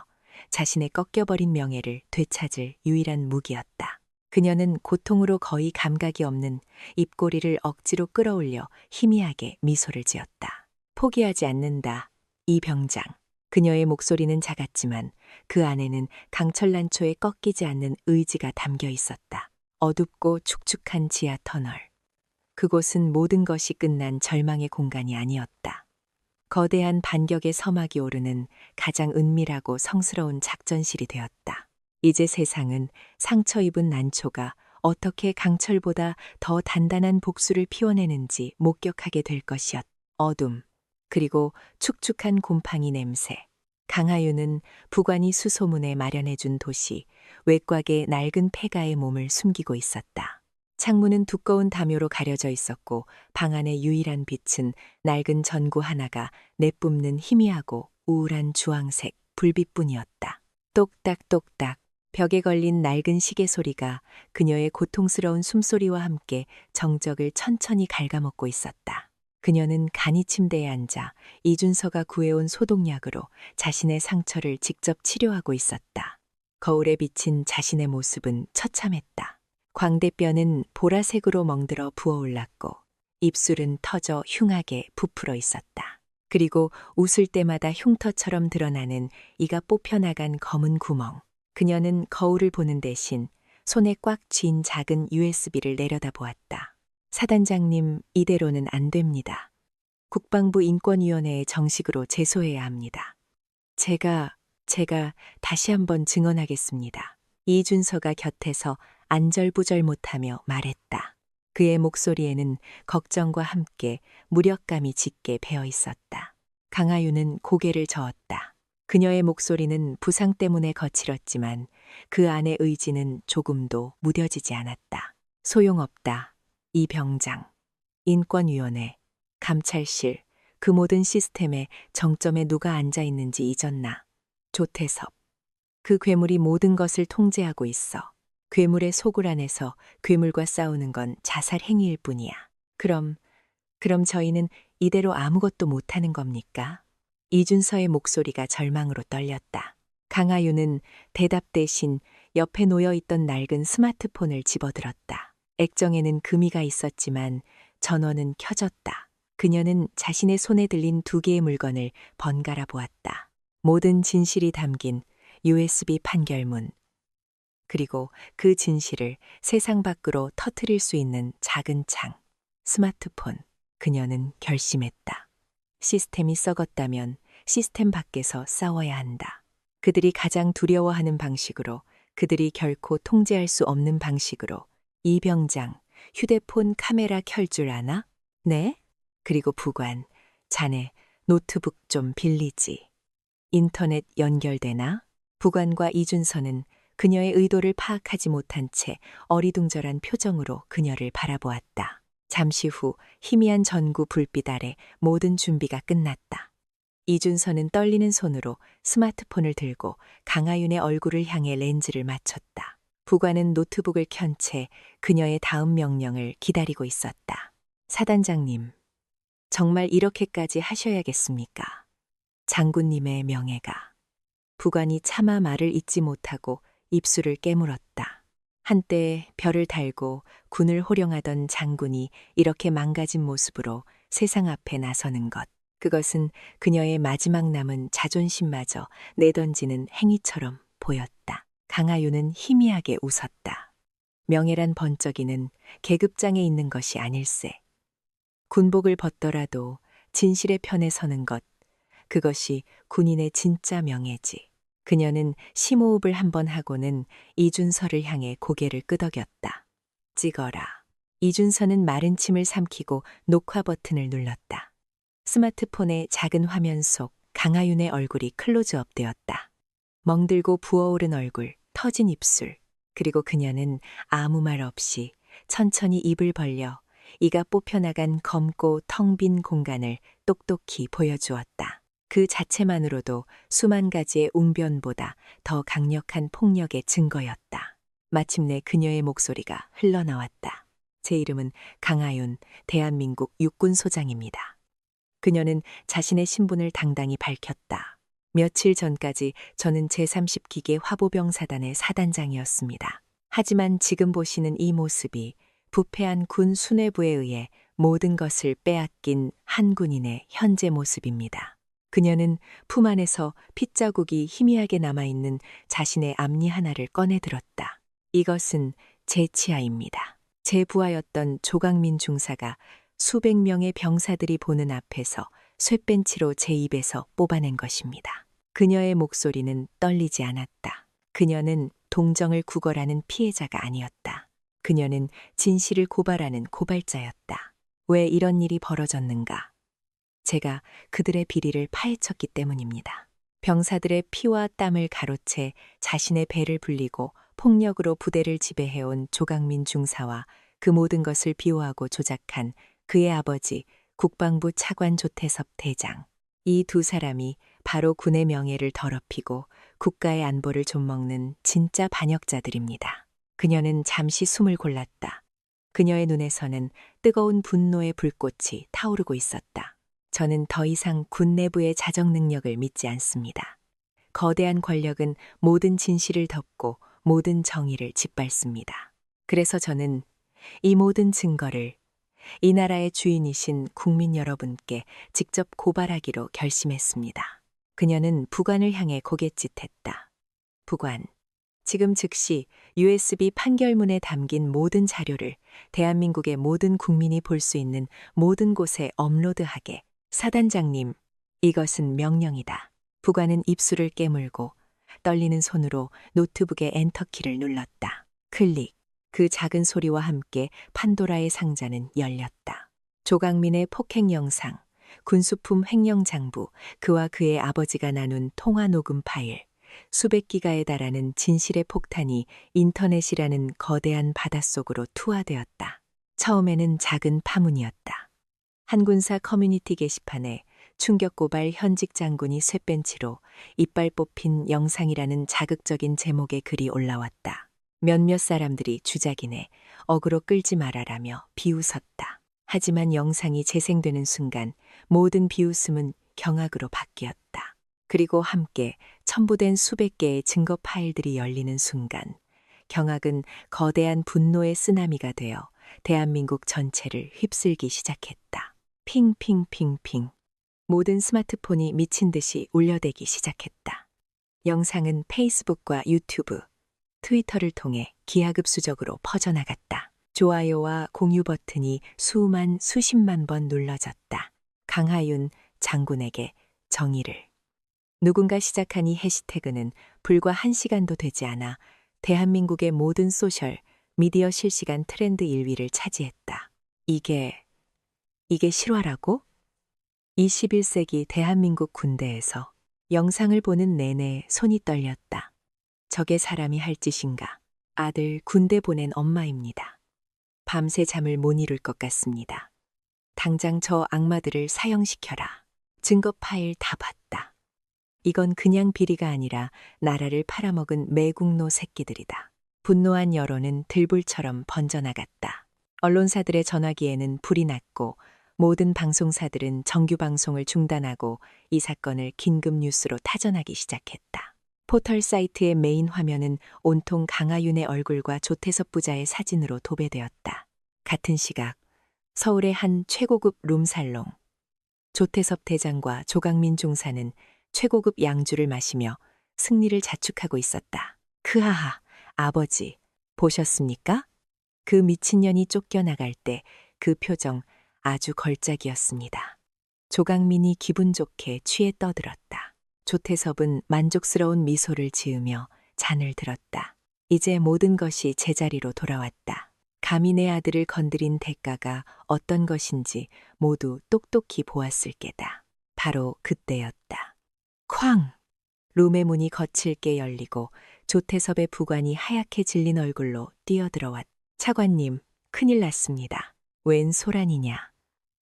자신의 꺾여버린 명예를 되찾을 유일한 무기였다. 그녀는 고통으로 거의 감각이 없는 입꼬리를 억지로 끌어올려 희미하게 미소를 지었다. 포기하지 않는다, 이 병장. 그녀의 목소리는 작았지만 그 안에는 강철난초에 꺾이지 않는 의지가 담겨 있었다. 어둡고 축축한 지하 터널. 그곳은 모든 것이 끝난 절망의 공간이 아니었다. 거대한 반격의 서막이 오르는 가장 은밀하고 성스러운 작전실이 되었다. 이제 세상은 상처 입은 난초가 어떻게 강철보다 더 단단한 복수를 피워내는지 목격하게 될 것이었다. 어둠, 그리고 축축한 곰팡이 냄새. 강하윤은 부관이 수소문에 마련해준 도시, 외곽의 낡은 폐가의 몸을 숨기고 있었다. 창문은 두꺼운 담요로 가려져 있었고 방 안의 유일한 빛은 낡은 전구 하나가 내뿜는 희미하고 우울한 주황색 불빛뿐이었다. 똑딱똑딱 벽에 걸린 낡은 시계 소리가 그녀의 고통스러운 숨소리와 함께 정적을 천천히 갉아먹고 있었다. 그녀는 간이 침대에 앉아 이준서가 구해온 소독약으로 자신의 상처를 직접 치료하고 있었다. 거울에 비친 자신의 모습은 처참했다. 광대뼈는 보라색으로 멍들어 부어올랐고 입술은 터져 흉하게 부풀어 있었다. 그리고 웃을 때마다 흉터처럼 드러나는 이가 뽑혀나간 검은 구멍. 그녀는 거울을 보는 대신 손에 꽉 쥔 작은 USB를 내려다보았다. 사단장님, 이대로는 안 됩니다. 국방부 인권위원회에 정식으로 제소해야 합니다. 제가 다시 한번 증언하겠습니다. 이준서가 곁에서 안절부절 못하며 말했다. 그의 목소리에는 걱정과 함께 무력감이 짙게 배어 있었다. 강하윤은 고개를 저었다. 그녀의 목소리는 부상 때문에 거칠었지만 그 안의 의지는 조금도 무뎌지지 않았다. 소용없다. 이 병장, 인권위원회, 감찰실, 그 모든 시스템의 정점에 누가 앉아 있는지 잊었나. 조태섭. 그 괴물이 모든 것을 통제하고 있어. 괴물의 소굴 안에서 괴물과 싸우는 건 자살 행위일 뿐이야. 그럼 저희는 이대로 아무것도 못하는 겁니까? 이준서의 목소리가 절망으로 떨렸다. 강하윤은 대답 대신 옆에 놓여 있던 낡은 스마트폰을 집어들었다. 액정에는 금이가 있었지만 전원은 켜졌다. 그녀는 자신의 손에 들린 두 개의 물건을 번갈아 보았다. 모든 진실이 담긴 USB 판결문. 그리고 그 진실을 세상 밖으로 터뜨릴 수 있는 작은 창. 스마트폰. 그녀는 결심했다. 시스템이 썩었다면 시스템 밖에서 싸워야 한다. 그들이 가장 두려워하는 방식으로, 그들이 결코 통제할 수 없는 방식으로. 이 병장, 휴대폰 카메라 켤 줄 아나? 네? 그리고 부관, 자네 노트북 좀 빌리지. 인터넷 연결되나? 부관과 이준서는 그녀의 의도를 파악하지 못한 채 어리둥절한 표정으로 그녀를 바라보았다. 잠시 후 희미한 전구 불빛 아래 모든 준비가 끝났다. 이준서는 떨리는 손으로 스마트폰을 들고 강하윤의 얼굴을 향해 렌즈를 맞췄다. 부관은 노트북을 켠 채 그녀의 다음 명령을 기다리고 있었다. 사단장님, 정말 이렇게까지 하셔야겠습니까? 장군님의 명예가. 부관이 차마 말을 잇지 못하고 입술을 깨물었다. 한때 별을 달고 군을 호령하던 장군이 이렇게 망가진 모습으로 세상 앞에 나서는 것. 그것은 그녀의 마지막 남은 자존심마저 내던지는 행위처럼 보였다. 강하윤은 희미하게 웃었다. 명예란 번쩍이는 계급장에 있는 것이 아닐세. 군복을 벗더라도 진실의 편에 서는 것, 그것이 군인의 진짜 명예지. 그녀는 심호흡을 한번 하고는 이준서를 향해 고개를 끄덕였다. 찍어라. 이준서는 마른 침을 삼키고 녹화 버튼을 눌렀다. 스마트폰의 작은 화면 속 강하윤의 얼굴이 클로즈업 되었다. 멍들고 부어오른 얼굴, 터진 입술, 그리고 그녀는 아무 말 없이 천천히 입을 벌려 이가 뽑혀나간 검고 텅 빈 공간을 똑똑히 보여주었다. 그 자체만으로도 수만 가지의 웅변보다 더 강력한 폭력의 증거였다. 마침내 그녀의 목소리가 흘러나왔다. 제 이름은 강하윤, 대한민국 육군소장입니다. 그녀는 자신의 신분을 당당히 밝혔다. 며칠 전까지 저는 제30기계 화보병사단의 사단장이었습니다. 하지만 지금 보시는 이 모습이 부패한 군 수뇌부에 의해 모든 것을 빼앗긴 한 군인의 현재 모습입니다. 그녀는 품 안에서 핏자국이 희미하게 남아있는 자신의 앞니 하나를 꺼내들었다. 이것은 제 치아입니다. 제 부하였던 조강민 중사가 수백 명의 병사들이 보는 앞에서 쇠벤치로 제 입에서 뽑아낸 것입니다. 그녀의 목소리는 떨리지 않았다. 그녀는 동정을 구걸하는 피해자가 아니었다. 그녀는 진실을 고발하는 고발자였다. 왜 이런 일이 벌어졌는가? 제가 그들의 비리를 파헤쳤기 때문입니다. 병사들의 피와 땀을 가로채 자신의 배를 불리고 폭력으로 부대를 지배해온 조강민 중사와 그 모든 것을 비호하고 조작한 그의 아버지 국방부 차관 조태섭 대장. 이 두 사람이 바로 군의 명예를 더럽히고 국가의 안보를 좀먹는 진짜 반역자들입니다. 그녀는 잠시 숨을 골랐다. 그녀의 눈에서는 뜨거운 분노의 불꽃이 타오르고 있었다. 저는 더 이상 군 내부의 자정 능력을 믿지 않습니다. 거대한 권력은 모든 진실을 덮고 모든 정의를 짓밟습니다. 그래서 저는 이 모든 증거를 이 나라의 주인이신 국민 여러분께 직접 고발하기로 결심했습니다. 그녀는 부관을 향해 고갯짓했다. 부관, 지금 즉시 USB 판결문에 담긴 모든 자료를 대한민국의 모든 국민이 볼 수 있는 모든 곳에 업로드하게. 사단장님, 이것은 명령이다. 부관은 입술을 깨물고 떨리는 손으로 노트북의 엔터키를 눌렀다. 클릭. 그 작은 소리와 함께 판도라의 상자는 열렸다. 조강민의 폭행 영상, 군수품 횡령 장부, 그와 그의 아버지가 나눈 통화 녹음 파일, 수백 기가에 달하는 진실의 폭탄이 인터넷이라는 거대한 바닷속으로 투하되었다. 처음에는 작은 파문이었다. 한 군사 커뮤니티 게시판에 충격 고발 현직 장군이 쇠벤치로 이빨 뽑힌 영상이라는 자극적인 제목의 글이 올라왔다. 몇몇 사람들이 주작이네, 어그로 끌지 말아라며 비웃었다. 하지만 영상이 재생되는 순간 모든 비웃음은 경악으로 바뀌었다. 그리고 함께 첨부된 수백 개의 증거 파일들이 열리는 순간 경악은 거대한 분노의 쓰나미가 되어 대한민국 전체를 휩쓸기 시작했다. 핑핑핑핑. 모든 스마트폰이 미친 듯이 울려대기 시작했다. 영상은 페이스북과 유튜브, 트위터를 통해 기하급수적으로 퍼져나갔다. 좋아요와 공유 버튼이 수십만 번 눌러졌다. 강하윤 장군에게 정의를. 누군가 시작한 이 해시태그는 불과 1시간도 되지 않아 대한민국의 모든 소셜, 미디어 실시간 트렌드 1위를 차지했다. 이게 실화라고? 21세기 대한민국 군대에서 영상을 보는 내내 손이 떨렸다. 저게 사람이 할 짓인가? 아들 군대 보낸 엄마입니다. 밤새 잠을 못 이룰 것 같습니다. 당장 저 악마들을 사형시켜라. 증거 파일 다 봤다. 이건 그냥 비리가 아니라 나라를 팔아먹은 매국노 새끼들이다. 분노한 여론은 들불처럼 번져나갔다. 언론사들의 전화기에는 불이 났고 모든 방송사들은 정규 방송을 중단하고 이 사건을 긴급 뉴스로 타전하기 시작했다. 포털 사이트의 메인 화면은 온통 강하윤의 얼굴과 조태섭 부자의 사진으로 도배되었다. 같은 시각 서울의 한 최고급 룸살롱. 조태섭 대장과 조강민 중사는 최고급 양주를 마시며 승리를 자축하고 있었다. 크하하, 아버지, 보셨습니까? 그 미친년이 쫓겨나갈 때 그 표정 아주 걸작이었습니다. 조강민이 기분 좋게 취해 떠들었다. 조태섭은 만족스러운 미소를 지으며 잔을 들었다. 이제 모든 것이 제자리로 돌아왔다. 감히 내 아들을 건드린 대가가 어떤 것인지 모두 똑똑히 보았을 게다. 바로 그때였다. 쾅! 룸의 문이 거칠게 열리고 조태섭의 부관이 하얗게 질린 얼굴로 뛰어들어왔다. 차관님, 큰일 났습니다. 웬 소란이냐?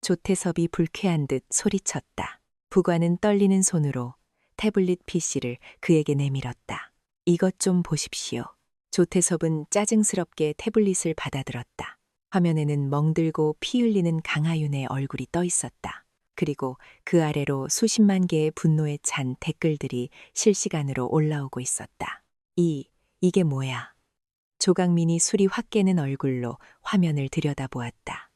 조태섭이 불쾌한 듯 소리쳤다. 부관은 떨리는 손으로 태블릿 PC를 그에게 내밀었다. 이것 좀 보십시오. 조태섭은 짜증스럽게 태블릿을 받아들었다. 화면에는 멍들고 피 흘리는 강하윤의 얼굴이 떠 있었다. 그리고 그 아래로 수십만 개의 분노에 찬 댓글들이 실시간으로 올라오고 있었다. 이게 뭐야? 조강민이 술이 확 깨는 얼굴로 화면을 들여다보았다.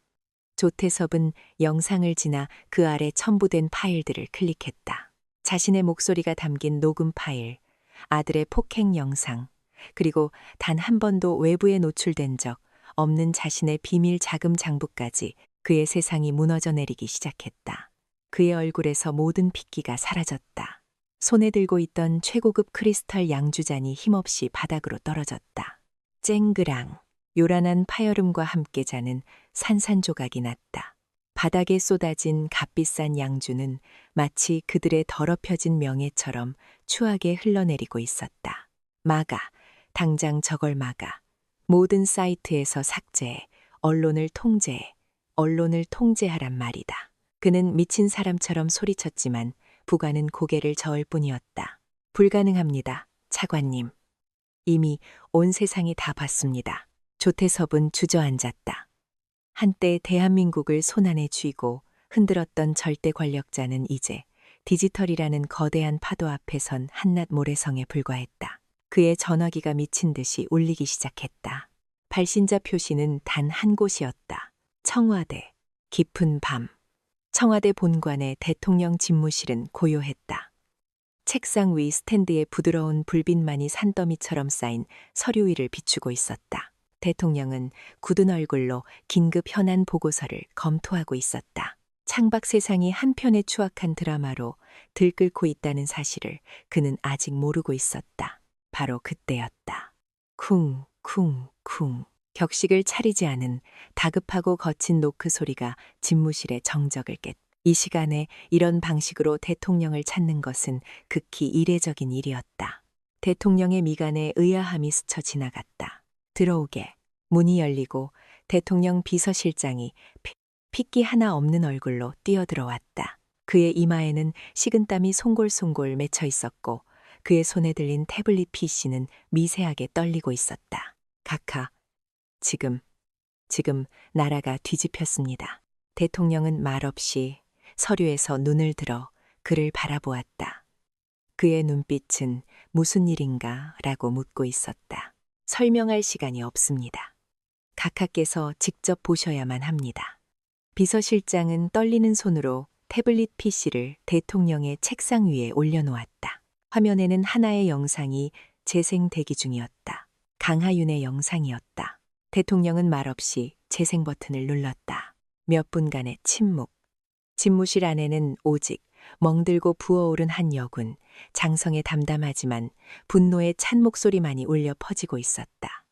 조태섭은 영상을 지나 그 아래 첨부된 파일들을 클릭했다. 자신의 목소리가 담긴 녹음 파일, 아들의 폭행 영상, 그리고 단 한 번도 외부에 노출된 적 없는 자신의 비밀 자금 장부까지 그의 세상이 무너져 내리기 시작했다. 그의 얼굴에서 모든 핏기가 사라졌다. 손에 들고 있던 최고급 크리스털 양주잔이 힘없이 바닥으로 떨어졌다. 쨍그랑 요란한 파열음과 함께 자는 산산조각이 났다. 바닥에 쏟아진 값비싼 양주는 마치 그들의 더럽혀진 명예처럼 추하게 흘러내리고 있었다. 막아, 당장 저걸 막아. 모든 사이트에서 삭제해, 언론을 통제하란 말이다. 그는 미친 사람처럼 소리쳤지만 부관은 고개를 저을 뿐이었다. 불가능합니다, 차관님. 이미 온 세상이 다 봤습니다. 조태섭은 주저앉았다. 한때 대한민국을 손안에 쥐고 흔들었던 절대 권력자는 이제 디지털이라는 거대한 파도 앞에선 한낱 모래성에 불과했다. 그의 전화기가 미친 듯이 울리기 시작했다. 발신자 표시는 단 한 곳이었다. 청와대. 깊은 밤. 청와대 본관의 대통령 집무실은 고요했다. 책상 위 스탠드에 부드러운 불빛만이 산더미처럼 쌓인 서류 위를 비추고 있었다. 대통령은 굳은 얼굴로 긴급 현안 보고서를 검토하고 있었다. 창밖 세상이 한편의 추악한 드라마로 들끓고 있다는 사실을 그는 아직 모르고 있었다. 바로 그때였다. 쿵쿵쿵. 격식을 차리지 않은 다급하고 거친 노크 소리가 집무실의 정적을 깼. 이 시간에 이런 방식으로 대통령을 찾는 것은 극히 이례적인 일이었다. 대통령의 미간에 의아함이 스쳐 지나갔다. 들어오게. 문이 열리고 대통령 비서실장이 핏기 하나 없는 얼굴로 뛰어들어왔다. 그의 이마에는 식은땀이 송골송골 맺혀 있었고 그의 손에 들린 태블릿 PC는 미세하게 떨리고 있었다. 각하, 지금 나라가 뒤집혔습니다. 대통령은 말없이 서류에서 눈을 들어 그를 바라보았다. 그의 눈빛은 무슨 일인가 라고 묻고 있었다. 설명할 시간이 없습니다. 각하께서 직접 보셔야만 합니다. 비서실장은 떨리는 손으로 태블릿 PC를 대통령의 책상 위에 올려놓았다. 화면에는 하나의 영상이 재생 대기 중이었다. 강하윤의 영상이었다. 대통령은 말없이 재생 버튼을 눌렀다. 몇 분간의 침묵. 집무실 안에는 오직 멍들고 부어오른 한 여군, 장성의 담담하지만 분노의 찬 목소리만이 울려 퍼지고 있었다.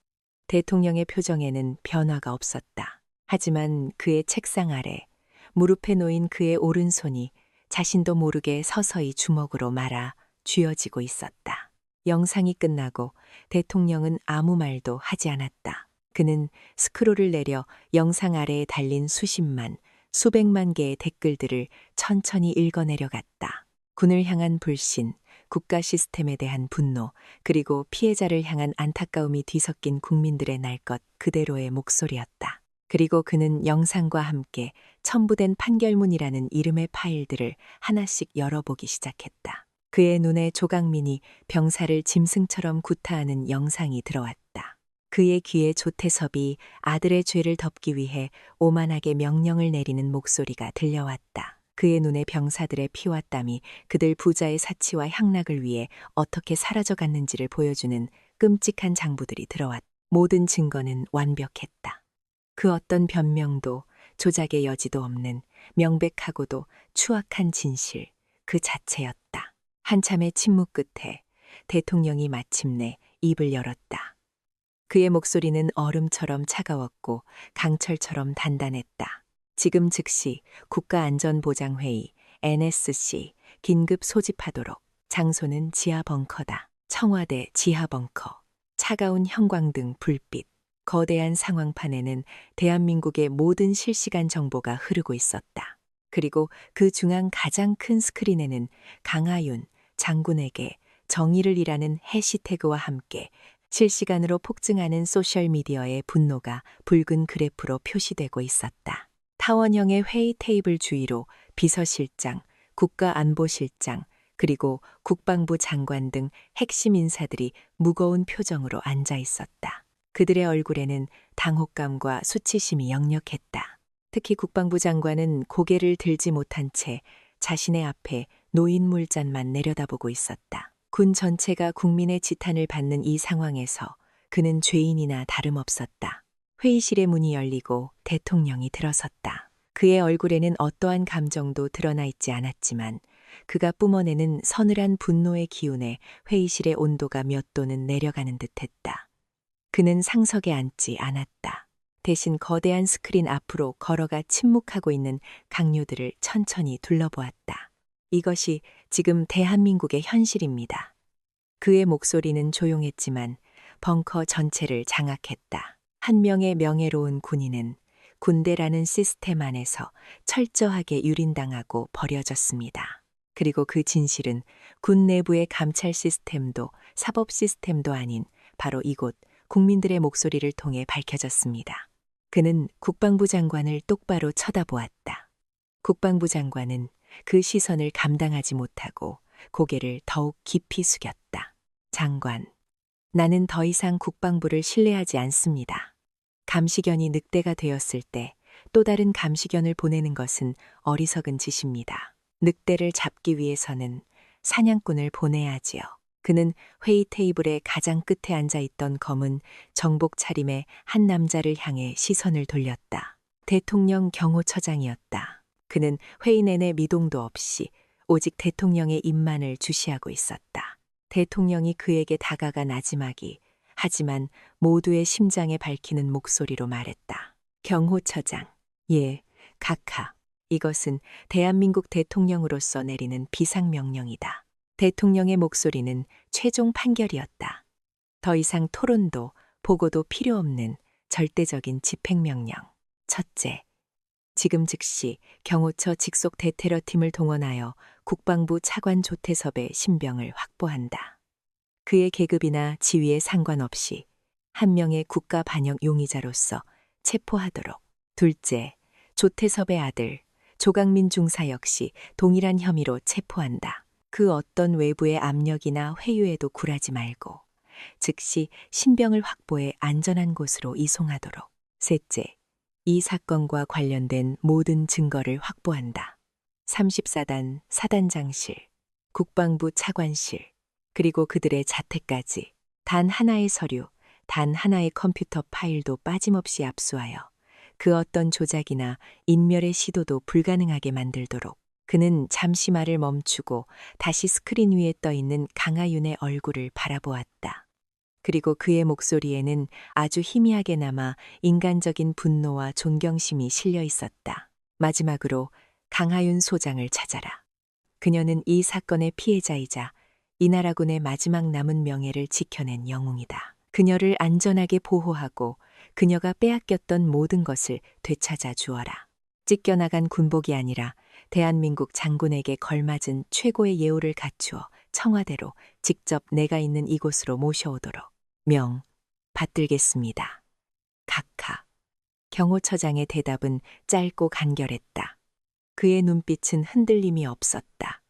대통령의 표정에는 변화가 없었다. 하지만 그의 책상 아래 무릎에 놓인 그의 오른손이 자신도 모르게 서서히 주먹으로 말아 쥐어지고 있었다. 영상이 끝나고 대통령은 아무 말도 하지 않았다. 그는 스크롤을 내려 영상 아래에 달린 수십만, 수백만 개의 댓글들을 천천히 읽어내려갔다. 군을 향한 불신, 국가 시스템에 대한 분노, 그리고 피해자를 향한 안타까움이 뒤섞인 국민들의 날 것 그대로의 목소리였다. 그리고 그는 영상과 함께 첨부된 판결문이라는 이름의 파일들을 하나씩 열어보기 시작했다. 그의 눈에 조강민이 병사를 짐승처럼 구타하는 영상이 들어왔다. 그의 귀에 조태섭이 아들의 죄를 덮기 위해 오만하게 명령을 내리는 목소리가 들려왔다. 그의 눈에 병사들의 피와 땀이 그들 부자의 사치와 향락을 위해 어떻게 사라져갔는지를 보여주는 끔찍한 장부들이 들어왔다. 모든 증거는 완벽했다. 그 어떤 변명도 조작의 여지도 없는 명백하고도 추악한 진실 그 자체였다. 한참의 침묵 끝에 대통령이 마침내 입을 열었다. 그의 목소리는 얼음처럼 차가웠고 강철처럼 단단했다. 지금 즉시 국가안전보장회의 NSC 긴급 소집하도록. 장소는 지하 벙커다. 청와대 지하 벙커. 차가운 형광등 불빛. 거대한 상황판에는 대한민국의 모든 실시간 정보가 흐르고 있었다. 그리고 그 중앙 가장 큰 스크린에는 강하윤 장군에게 정의를 이라는 해시태그와 함께 실시간으로 폭증하는 소셜미디어의 분노가 붉은 그래프로 표시되고 있었다. 타원형의 회의 테이블 주위로 비서실장, 국가안보실장, 그리고 국방부 장관 등 핵심 인사들이 무거운 표정으로 앉아 있었다. 그들의 얼굴에는 당혹감과 수치심이 역력했다. 특히 국방부 장관은 고개를 들지 못한 채 자신의 앞에 노인 물잔만 내려다보고 있었다. 군 전체가 국민의 지탄을 받는 이 상황에서 그는 죄인이나 다름없었다. 회의실의 문이 열리고 대통령이 들어섰다. 그의 얼굴에는 어떠한 감정도 드러나 있지 않았지만 그가 뿜어내는 서늘한 분노의 기운에 회의실의 온도가 몇 도는 내려가는 듯했다. 그는 상석에 앉지 않았다. 대신 거대한 스크린 앞으로 걸어가 침묵하고 있는 강요들을 천천히 둘러보았다. 이것이 지금 대한민국의 현실입니다. 그의 목소리는 조용했지만 벙커 전체를 장악했다. 한 명의 명예로운 군인은 군대라는 시스템 안에서 철저하게 유린당하고 버려졌습니다. 그리고 그 진실은 군 내부의 감찰 시스템도 사법 시스템도 아닌 바로 이곳 국민들의 목소리를 통해 밝혀졌습니다. 그는 국방부 장관을 똑바로 쳐다보았다. 국방부 장관은 그 시선을 감당하지 못하고 고개를 더욱 깊이 숙였다. 장관, 나는 더 이상 국방부를 신뢰하지 않습니다. 감시견이 늑대가 되었을 때 또 다른 감시견을 보내는 것은 어리석은 짓입니다. 늑대를 잡기 위해서는 사냥꾼을 보내야지요. 그는 회의 테이블의 가장 끝에 앉아있던 검은 정복 차림의 한 남자를 향해 시선을 돌렸다. 대통령 경호처장이었다. 그는 회의 내내 미동도 없이 오직 대통령의 입만을 주시하고 있었다. 대통령이 그에게 다가가 나지막이 하지만 모두의 심장에 밝히는 목소리로 말했다. 경호처장, 예, 각하. 이것은 대한민국 대통령으로서 내리는 비상명령이다. 대통령의 목소리는 최종 판결이었다. 더 이상 토론도 보고도 필요 없는 절대적인 집행명령. 첫째, 지금 즉시 경호처 직속 대테러팀을 동원하여 국방부 차관 조태섭의 신병을 확보한다. 그의 계급이나 지위에 상관없이 한 명의 국가 반역 용의자로서 체포하도록. 둘째, 조태섭의 아들 조강민 중사 역시 동일한 혐의로 체포한다. 그 어떤 외부의 압력이나 회유에도 굴하지 말고 즉시 신병을 확보해 안전한 곳으로 이송하도록. 셋째, 이 사건과 관련된 모든 증거를 확보한다. 34단 사단장실, 국방부 차관실, 그리고 그들의 자택까지 단 하나의 서류, 단 하나의 컴퓨터 파일도 빠짐없이 압수하여 그 어떤 조작이나 인멸의 시도도 불가능하게 만들도록. 그는 잠시 말을 멈추고 다시 스크린 위에 떠 있는 강하윤의 얼굴을 바라보았다. 그리고 그의 목소리에는 아주 희미하게 남아 인간적인 분노와 존경심이 실려 있었다. 마지막으로 강하윤 소장을 찾아라. 그녀는 이 사건의 피해자이자 이나라군의 마지막 남은 명예를 지켜낸 영웅이다. 그녀를 안전하게 보호하고 그녀가 빼앗겼던 모든 것을 되찾아 주어라. 찢겨나간 군복이 아니라 대한민국 장군에게 걸맞은 최고의 예우를 갖추어 청와대로 직접 내가 있는 이곳으로 모셔오도록 명 받들겠습니다. 각하. 경호처장의 대답은 짧고 간결했다. 그의 눈빛은 흔들림이 없었다.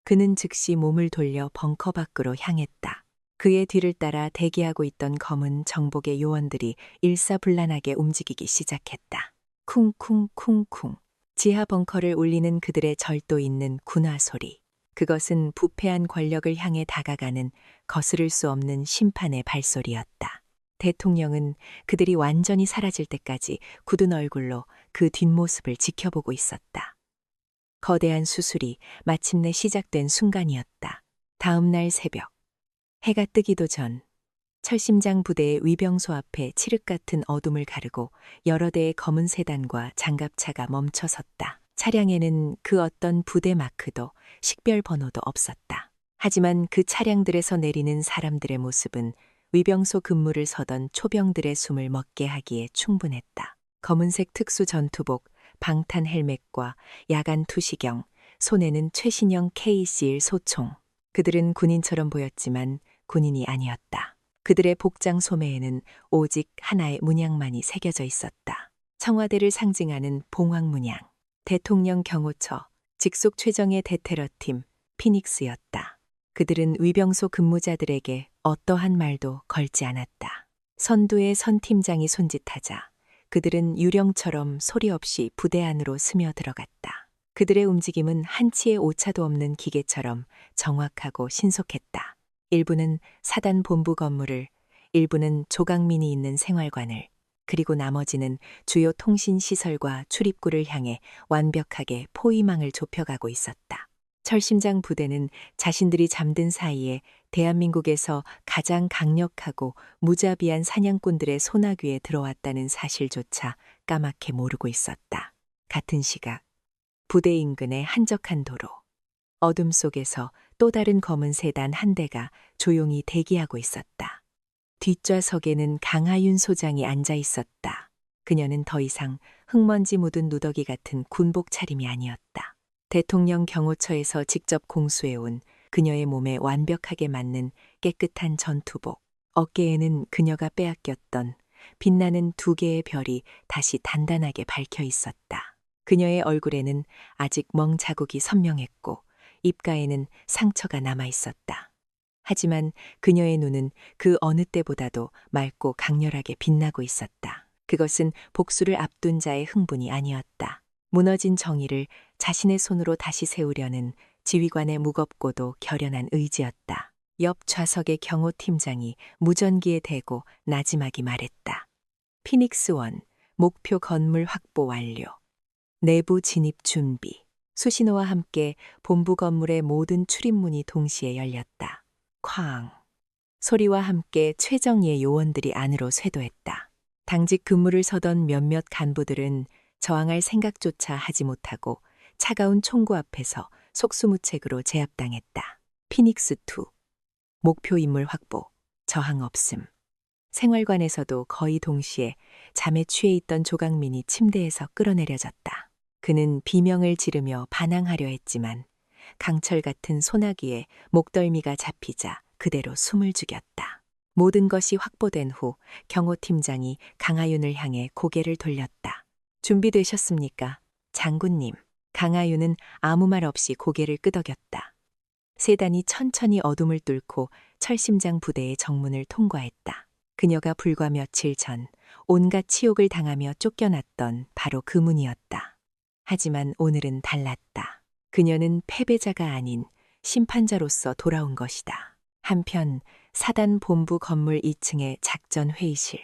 그는 즉시 몸을 돌려 벙커 밖으로 향했다. 그의 뒤를 따라 대기하고 있던 검은 정복의 요원들이 일사불란하게 움직이기 시작했다. 쿵쿵쿵쿵. 지하 벙커를 울리는 그들의 절도 있는 군화 소리. 그것은 부패한 권력을 향해 다가가는 거스를 수 없는 심판의 발소리였다. 대통령은 그들이 완전히 사라질 때까지 굳은 얼굴로 그 뒷모습을 지켜보고 있었다. 거대한 수술이 마침내 시작된 순간이었다. 다음 날 새벽, 해가 뜨기도 전 철심장 부대의 위병소 앞에 칠흑 같은 어둠을 가르고 여러 대의 검은 세단과 장갑차가 멈춰섰다. 차량에는 그 어떤 부대 마크도 식별 번호도 없었다. 하지만 그 차량들에서 내리는 사람들의 모습은 위병소 근무를 서던 초병들의 숨을 멎게 하기에 충분했다. 검은색 특수 전투복, 방탄 헬멧과 야간 투시경, 손에는 최신형 K-11 소총. 그들은 군인처럼 보였지만 군인이 아니었다. 그들의 복장 소매에는 오직 하나의 문양만이 새겨져 있었다. 청와대를 상징하는 봉황 문양. 대통령 경호처, 직속 최정예 대테러팀, 피닉스였다. 그들은 위병소 근무자들에게 어떠한 말도 걸지 않았다. 선두의 선 팀장이 손짓하자 그들은 유령처럼 소리 없이 부대 안으로 스며들어갔다. 그들의 움직임은 한치의 오차도 없는 기계처럼 정확하고 신속했다. 일부는 사단 본부 건물을, 일부는 조강민이 있는 생활관을, 그리고 나머지는 주요 통신시설과 출입구를 향해 완벽하게 포위망을 좁혀가고 있었다. 철심장 부대는 자신들이 잠든 사이에 대한민국에서 가장 강력하고 무자비한 사냥꾼들의 소나귀에 들어왔다는 사실조차 까맣게 모르고 있었다. 같은 시각, 부대 인근의 한적한 도로, 어둠 속에서 또 다른 검은 세단 한 대가 조용히 대기하고 있었다. 뒷좌석에는 강하윤 소장이 앉아 있었다. 그녀는 더 이상 흙먼지 묻은 누더기 같은 군복 차림이 아니었다. 대통령 경호처에서 직접 공수해온 그녀의 몸에 완벽하게 맞는 깨끗한 전투복. 어깨에는 그녀가 빼앗겼던 빛나는 두 개의 별이 다시 단단하게 밝혀 있었다. 그녀의 얼굴에는 아직 멍 자국이 선명했고 입가에는 상처가 남아 있었다. 하지만 그녀의 눈은 그 어느 때보다도 맑고 강렬하게 빛나고 있었다. 그것은 복수를 앞둔 자의 흥분이 아니었다. 무너진 정의를 자신의 손으로 다시 세우려는 지휘관의 무겁고도 결연한 의지였다. 옆 좌석의 경호팀장이 무전기에 대고 나지막이 말했다. 피닉스 원, 목표 건물 확보 완료. 내부 진입 준비. 수신호와 함께 본부 건물의 모든 출입문이 동시에 열렸다. 쾅. 소리와 함께 최정예 요원들이 안으로 쇄도했다. 당직 근무를 서던 몇몇 간부들은 저항할 생각조차 하지 못하고 차가운 총구 앞에서 속수무책으로 제압당했다. 피닉스2. 목표 인물 확보, 저항 없음. 생활관에서도 거의 동시에 잠에 취해 있던 조강민이 침대에서 끌어내려졌다. 그는 비명을 지르며 반항하려 했지만 강철 같은 소나기에 목덜미가 잡히자 그대로 숨을 죽였다. 모든 것이 확보된 후 경호팀장이 강하윤을 향해 고개를 돌렸다. 준비되셨습니까? 장군님. 강하윤은 아무 말 없이 고개를 끄덕였다. 세단이 천천히 어둠을 뚫고 철심장 부대의 정문을 통과했다. 그녀가 불과 며칠 전 온갖 치욕을 당하며 쫓겨났던 바로 그 문이었다. 하지만 오늘은 달랐다. 그녀는 패배자가 아닌 심판자로서 돌아온 것이다. 한편 사단 본부 건물 2층의 작전 회의실.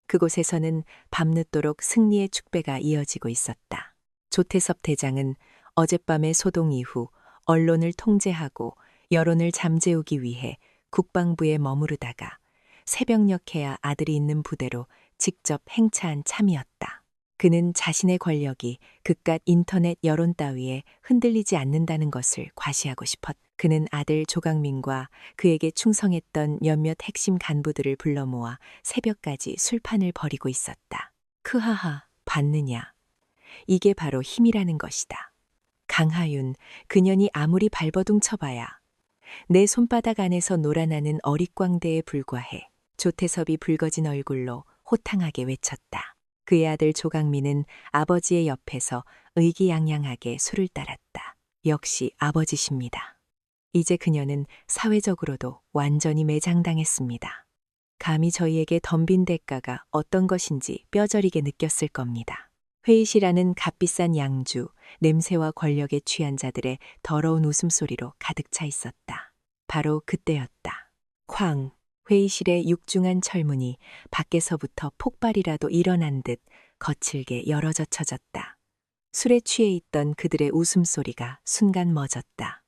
그곳에서는 밤늦도록 승리의 축배가 이어지고 있었다. 조태섭 대장은 어젯밤의 소동 이후 언론을 통제하고 여론을 잠재우기 위해 국방부에 머무르다가 새벽녘에야 아들이 있는 부대로 직접 행차한 참이었다. 그는 자신의 권력이 그깟 인터넷 여론 따위에 흔들리지 않는다는 것을 과시하고 싶었다. 그는 아들 조강민과 그에게 충성했던 몇몇 핵심 간부들을 불러 모아 새벽까지 술판을 벌이고 있었다. 크하하, 봤느냐. 이게 바로 힘이라는 것이다. 강하윤, 그년이 아무리 발버둥 쳐봐야 내 손바닥 안에서 놀아나는 어릿광대에 불과해. 조태섭이 붉어진 얼굴로 호탕하게 외쳤다. 그의 아들 조강민은 아버지의 옆에서 의기양양하게 술을 따랐다. 역시 아버지십니다. 이제 그녀는 사회적으로도 완전히 매장당했습니다. 감히 저희에게 덤빈 대가가 어떤 것인지 뼈저리게 느꼈을 겁니다. 회의실 안은 값비싼 양주, 냄새와 권력에 취한 자들의 더러운 웃음소리로 가득 차 있었다. 바로 그때였다. 쾅! 회의실의 육중한 철문이 밖에서부터 폭발이라도 일어난 듯 거칠게 열어젖혀졌다. 술에 취해 있던 그들의 웃음소리가 순간 멎었다.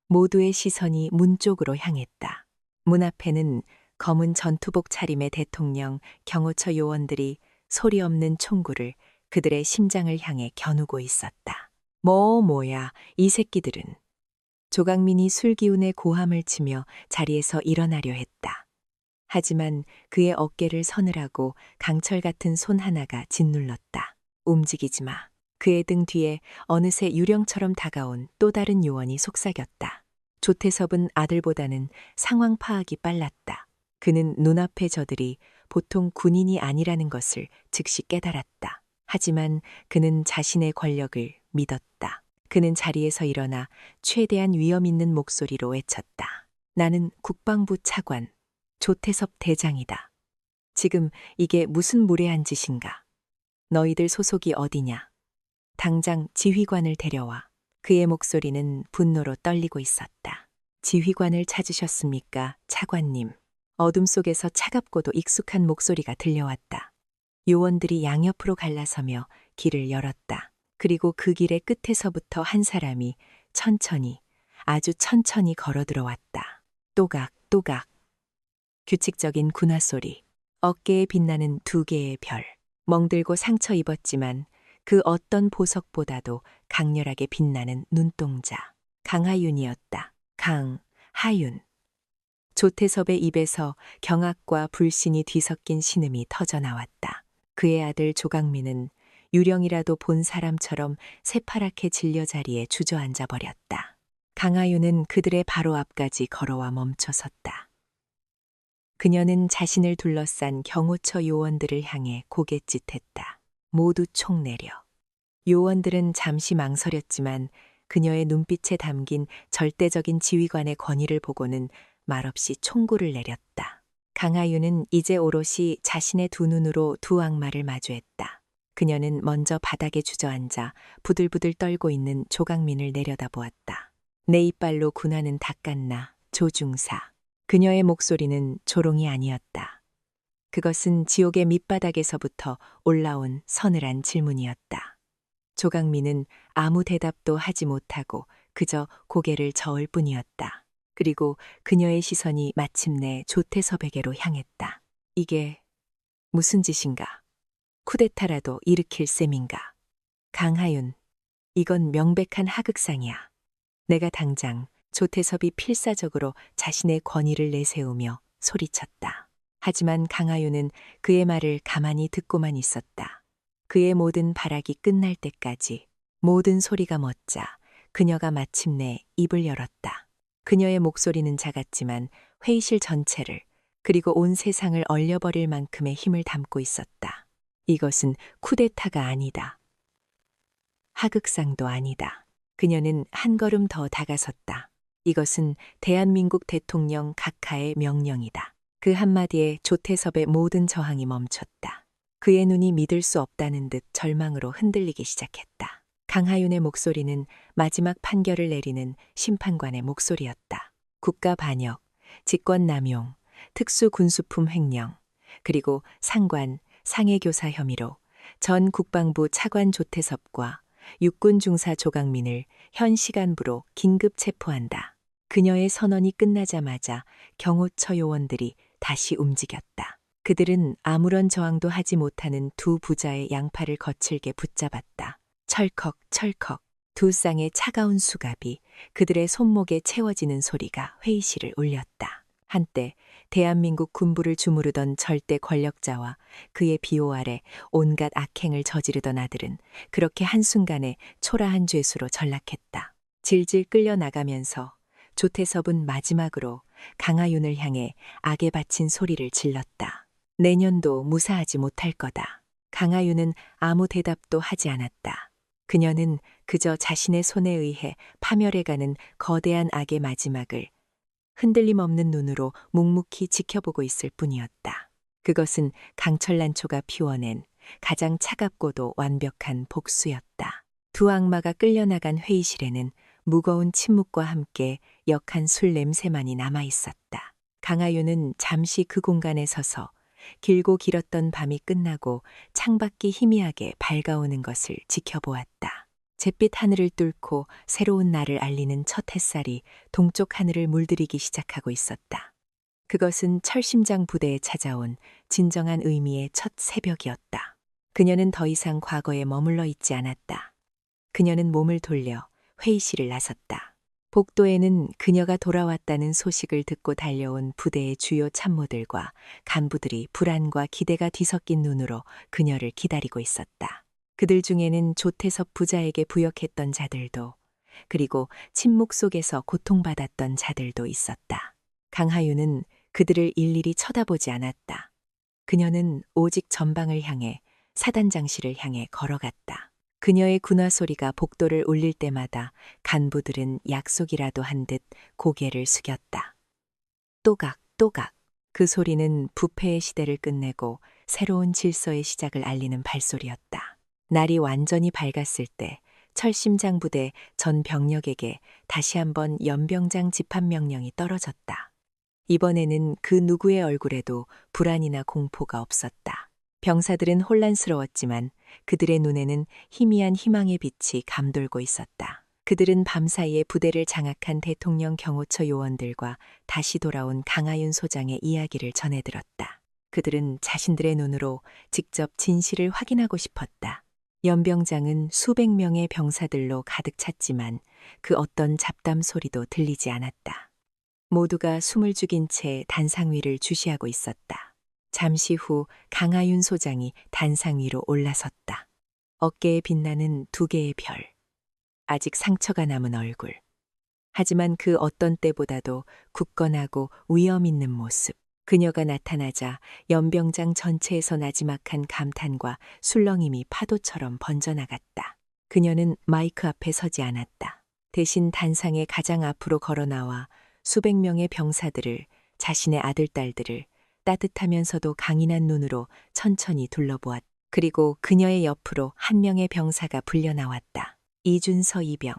모두의 시선이 문 쪽으로 향했다. 문 앞에는 검은 전투복 차림의 대통령, 경호처 요원들이 소리 없는 총구를 그들의 심장을 향해 겨누고 있었다. 뭐야, 이 새끼들은. 조강민이 술기운에 고함을 치며 자리에서 일어나려 했다. 하지만 그의 어깨를 서늘하고 강철 같은 손 하나가 짓눌렀다. 움직이지 마. 그의 등 뒤에 어느새 유령처럼 다가온 또 다른 요원이 속삭였다. 조태섭은 아들보다는 상황 파악이 빨랐다. 그는 눈앞의 저들이 보통 군인이 아니라는 것을 즉시 깨달았다. 하지만 그는 자신의 권력을 믿었다. 그는 자리에서 일어나 최대한 위험 있는 목소리로 외쳤다. 나는 국방부 차관, 조태섭 대장이다. 지금 이게 무슨 무례한 짓인가? 너희들 소속이 어디냐? 당장 지휘관을 데려와. 그의 목소리는 분노로 떨리고 있었다. 지휘관을 찾으셨습니까, 차관님? 어둠 속에서 차갑고도 익숙한 목소리가 들려왔다. 요원들이 양옆으로 갈라서며 길을 열었다. 그리고 그 길의 끝에서부터 한 사람이 천천히, 아주 천천히 걸어 들어왔다. 또각. 규칙적인 군화 소리, 어깨에 빛나는 두 개의 별, 멍들고 상처 입었지만 그 어떤 보석보다도 강렬하게 빛나는 눈동자. 강하윤이었다. 강하윤. 조태섭의 입에서 경악과 불신이 뒤섞인 신음이 터져나왔다. 그의 아들 조강민은 유령이라도 본 사람처럼 새파랗게 질려 자리에 주저앉아 버렸다. 강하윤은 그들의 바로 앞까지 걸어와 멈춰섰다. 그녀는 자신을 둘러싼 경호처 요원들을 향해 고갯짓했다. 모두 총 내려. 요원들은 잠시 망설였지만 그녀의 눈빛에 담긴 절대적인 지휘관의 권위를 보고는 말없이 총구를 내렸다. 강하윤은 이제 오롯이 자신의 두 눈으로 두 악마를 마주했다. 그녀는 먼저 바닥에 주저앉아 부들부들 떨고 있는 조강민을 내려다보았다. 내 이빨로 군하는 닦았나, 조중사. 그녀의 목소리는 조롱이 아니었다. 그것은 지옥의 밑바닥에서부터 올라온 서늘한 질문이었다. 조강민은 아무 대답도 하지 못하고 그저 고개를 저을 뿐이었다. 그리고 그녀의 시선이 마침내 조태섭에게로 향했다. 이게 무슨 짓인가? 쿠데타라도 일으킬 셈인가? 강하윤, 이건 명백한 하극상이야. 내가 당장 조태섭이 필사적으로 자신의 권위를 내세우며 소리쳤다. 하지만 강하윤은 그의 말을 가만히 듣고만 있었다. 그의 모든 발악이 끝날 때까지 모든 소리가 멎자 그녀가 마침내 입을 열었다. 그녀의 목소리는 작았지만 회의실 전체를 그리고 온 세상을 얼려버릴 만큼의 힘을 담고 있었다. 이것은 쿠데타가 아니다. 하극상도 아니다. 그녀는 한 걸음 더 다가섰다. 이것은 대한민국 대통령 각하의 명령이다. 그 한마디에 조태섭의 모든 저항이 멈췄다. 그의 눈이 믿을 수 없다는 듯 절망으로 흔들리기 시작했다. 강하윤의 목소리는 마지막 판결을 내리는 심판관의 목소리였다. 국가 반역, 직권남용, 특수군수품 횡령, 그리고 상관, 상해교사 혐의로 전 국방부 차관 조태섭과 육군 중사 조강민을 현 시간부로 긴급 체포한다. 그녀의 선언이 끝나자마자 경호처 요원들이 다시 움직였다. 그들은 아무런 저항도 하지 못하는 두 부자의 양팔을 거칠게 붙잡았다. 철컥 철컥 두 쌍의 차가운 수갑이 그들의 손목에 채워지는 소리가 회의실을 울렸다. 한때 대한민국 군부를 주무르던 절대 권력자와 그의 비호 아래 온갖 악행을 저지르던 아들은 그렇게 한순간에 초라한 죄수로 전락했다. 질질 끌려나가면서 조태섭은 마지막으로 강하윤을 향해 악에 바친 소리를 질렀다. 내년도 무사하지 못할 거다. 강하윤은 아무 대답도 하지 않았다. 그녀는 그저 자신의 손에 의해 파멸해가는 거대한 악의 마지막을 흔들림 없는 눈으로 묵묵히 지켜보고 있을 뿐이었다. 그것은 강철난초가 피워낸 가장 차갑고도 완벽한 복수였다. 두 악마가 끌려나간 회의실에는 무거운 침묵과 함께 역한 술 냄새만이 남아 있었다. 강하윤은 잠시 그 공간에 서서 길고 길었던 밤이 끝나고 창밖이 희미하게 밝아오는 것을 지켜보았다. 잿빛 하늘을 뚫고 새로운 날을 알리는 첫 햇살이 동쪽 하늘을 물들이기 시작하고 있었다. 그것은 철심장 부대에 찾아온 진정한 의미의 첫 새벽이었다. 그녀는 더 이상 과거에 머물러 있지 않았다. 그녀는 몸을 돌려 회의실을 나섰다. 복도에는 그녀가 돌아왔다는 소식을 듣고 달려온 부대의 주요 참모들과 간부들이 불안과 기대가 뒤섞인 눈으로 그녀를 기다리고 있었다. 그들 중에는 조태섭 부자에게 부역했던 자들도, 그리고 침묵 속에서 고통받았던 자들도 있었다. 강하윤은 그들을 일일이 쳐다보지 않았다. 그녀는 오직 전방을 향해 사단장실을 향해 걸어갔다. 그녀의 군화 소리가 복도를 울릴 때마다 간부들은 약속이라도 한 듯 고개를 숙였다. 또각 또각. 그 소리는 부패의 시대를 끝내고 새로운 질서의 시작을 알리는 발소리였다. 날이 완전히 밝았을 때 철심장 부대 전 병력에게 다시 한번 연병장 집합 명령이 떨어졌다. 이번에는 그 누구의 얼굴에도 불안이나 공포가 없었다. 병사들은 혼란스러웠지만 그들의 눈에는 희미한 희망의 빛이 감돌고 있었다. 그들은 밤사이에 부대를 장악한 대통령 경호처 요원들과 다시 돌아온 강하윤 소장의 이야기를 전해들었다. 그들은 자신들의 눈으로 직접 진실을 확인하고 싶었다. 연병장은 수백 명의 병사들로 가득 찼지만 그 어떤 잡담 소리도 들리지 않았다. 모두가 숨을 죽인 채 단상 위를 주시하고 있었다. 잠시 후 강하윤 소장이 단상 위로 올라섰다. 어깨에 빛나는 두 개의 별. 아직 상처가 남은 얼굴. 하지만 그 어떤 때보다도 굳건하고 위험 있는 모습. 그녀가 나타나자 연병장 전체에서 나지막한 감탄과 술렁임이 파도처럼 번져나갔다. 그녀는 마이크 앞에 서지 않았다. 대신 단상의 가장 앞으로 걸어나와 수백 명의 병사들을, 자신의 아들, 딸들을 따뜻하면서도 강인한 눈으로 천천히 둘러보았다. 그리고 그녀의 옆으로 한 명의 병사가 불려나왔다. 이준서 이병.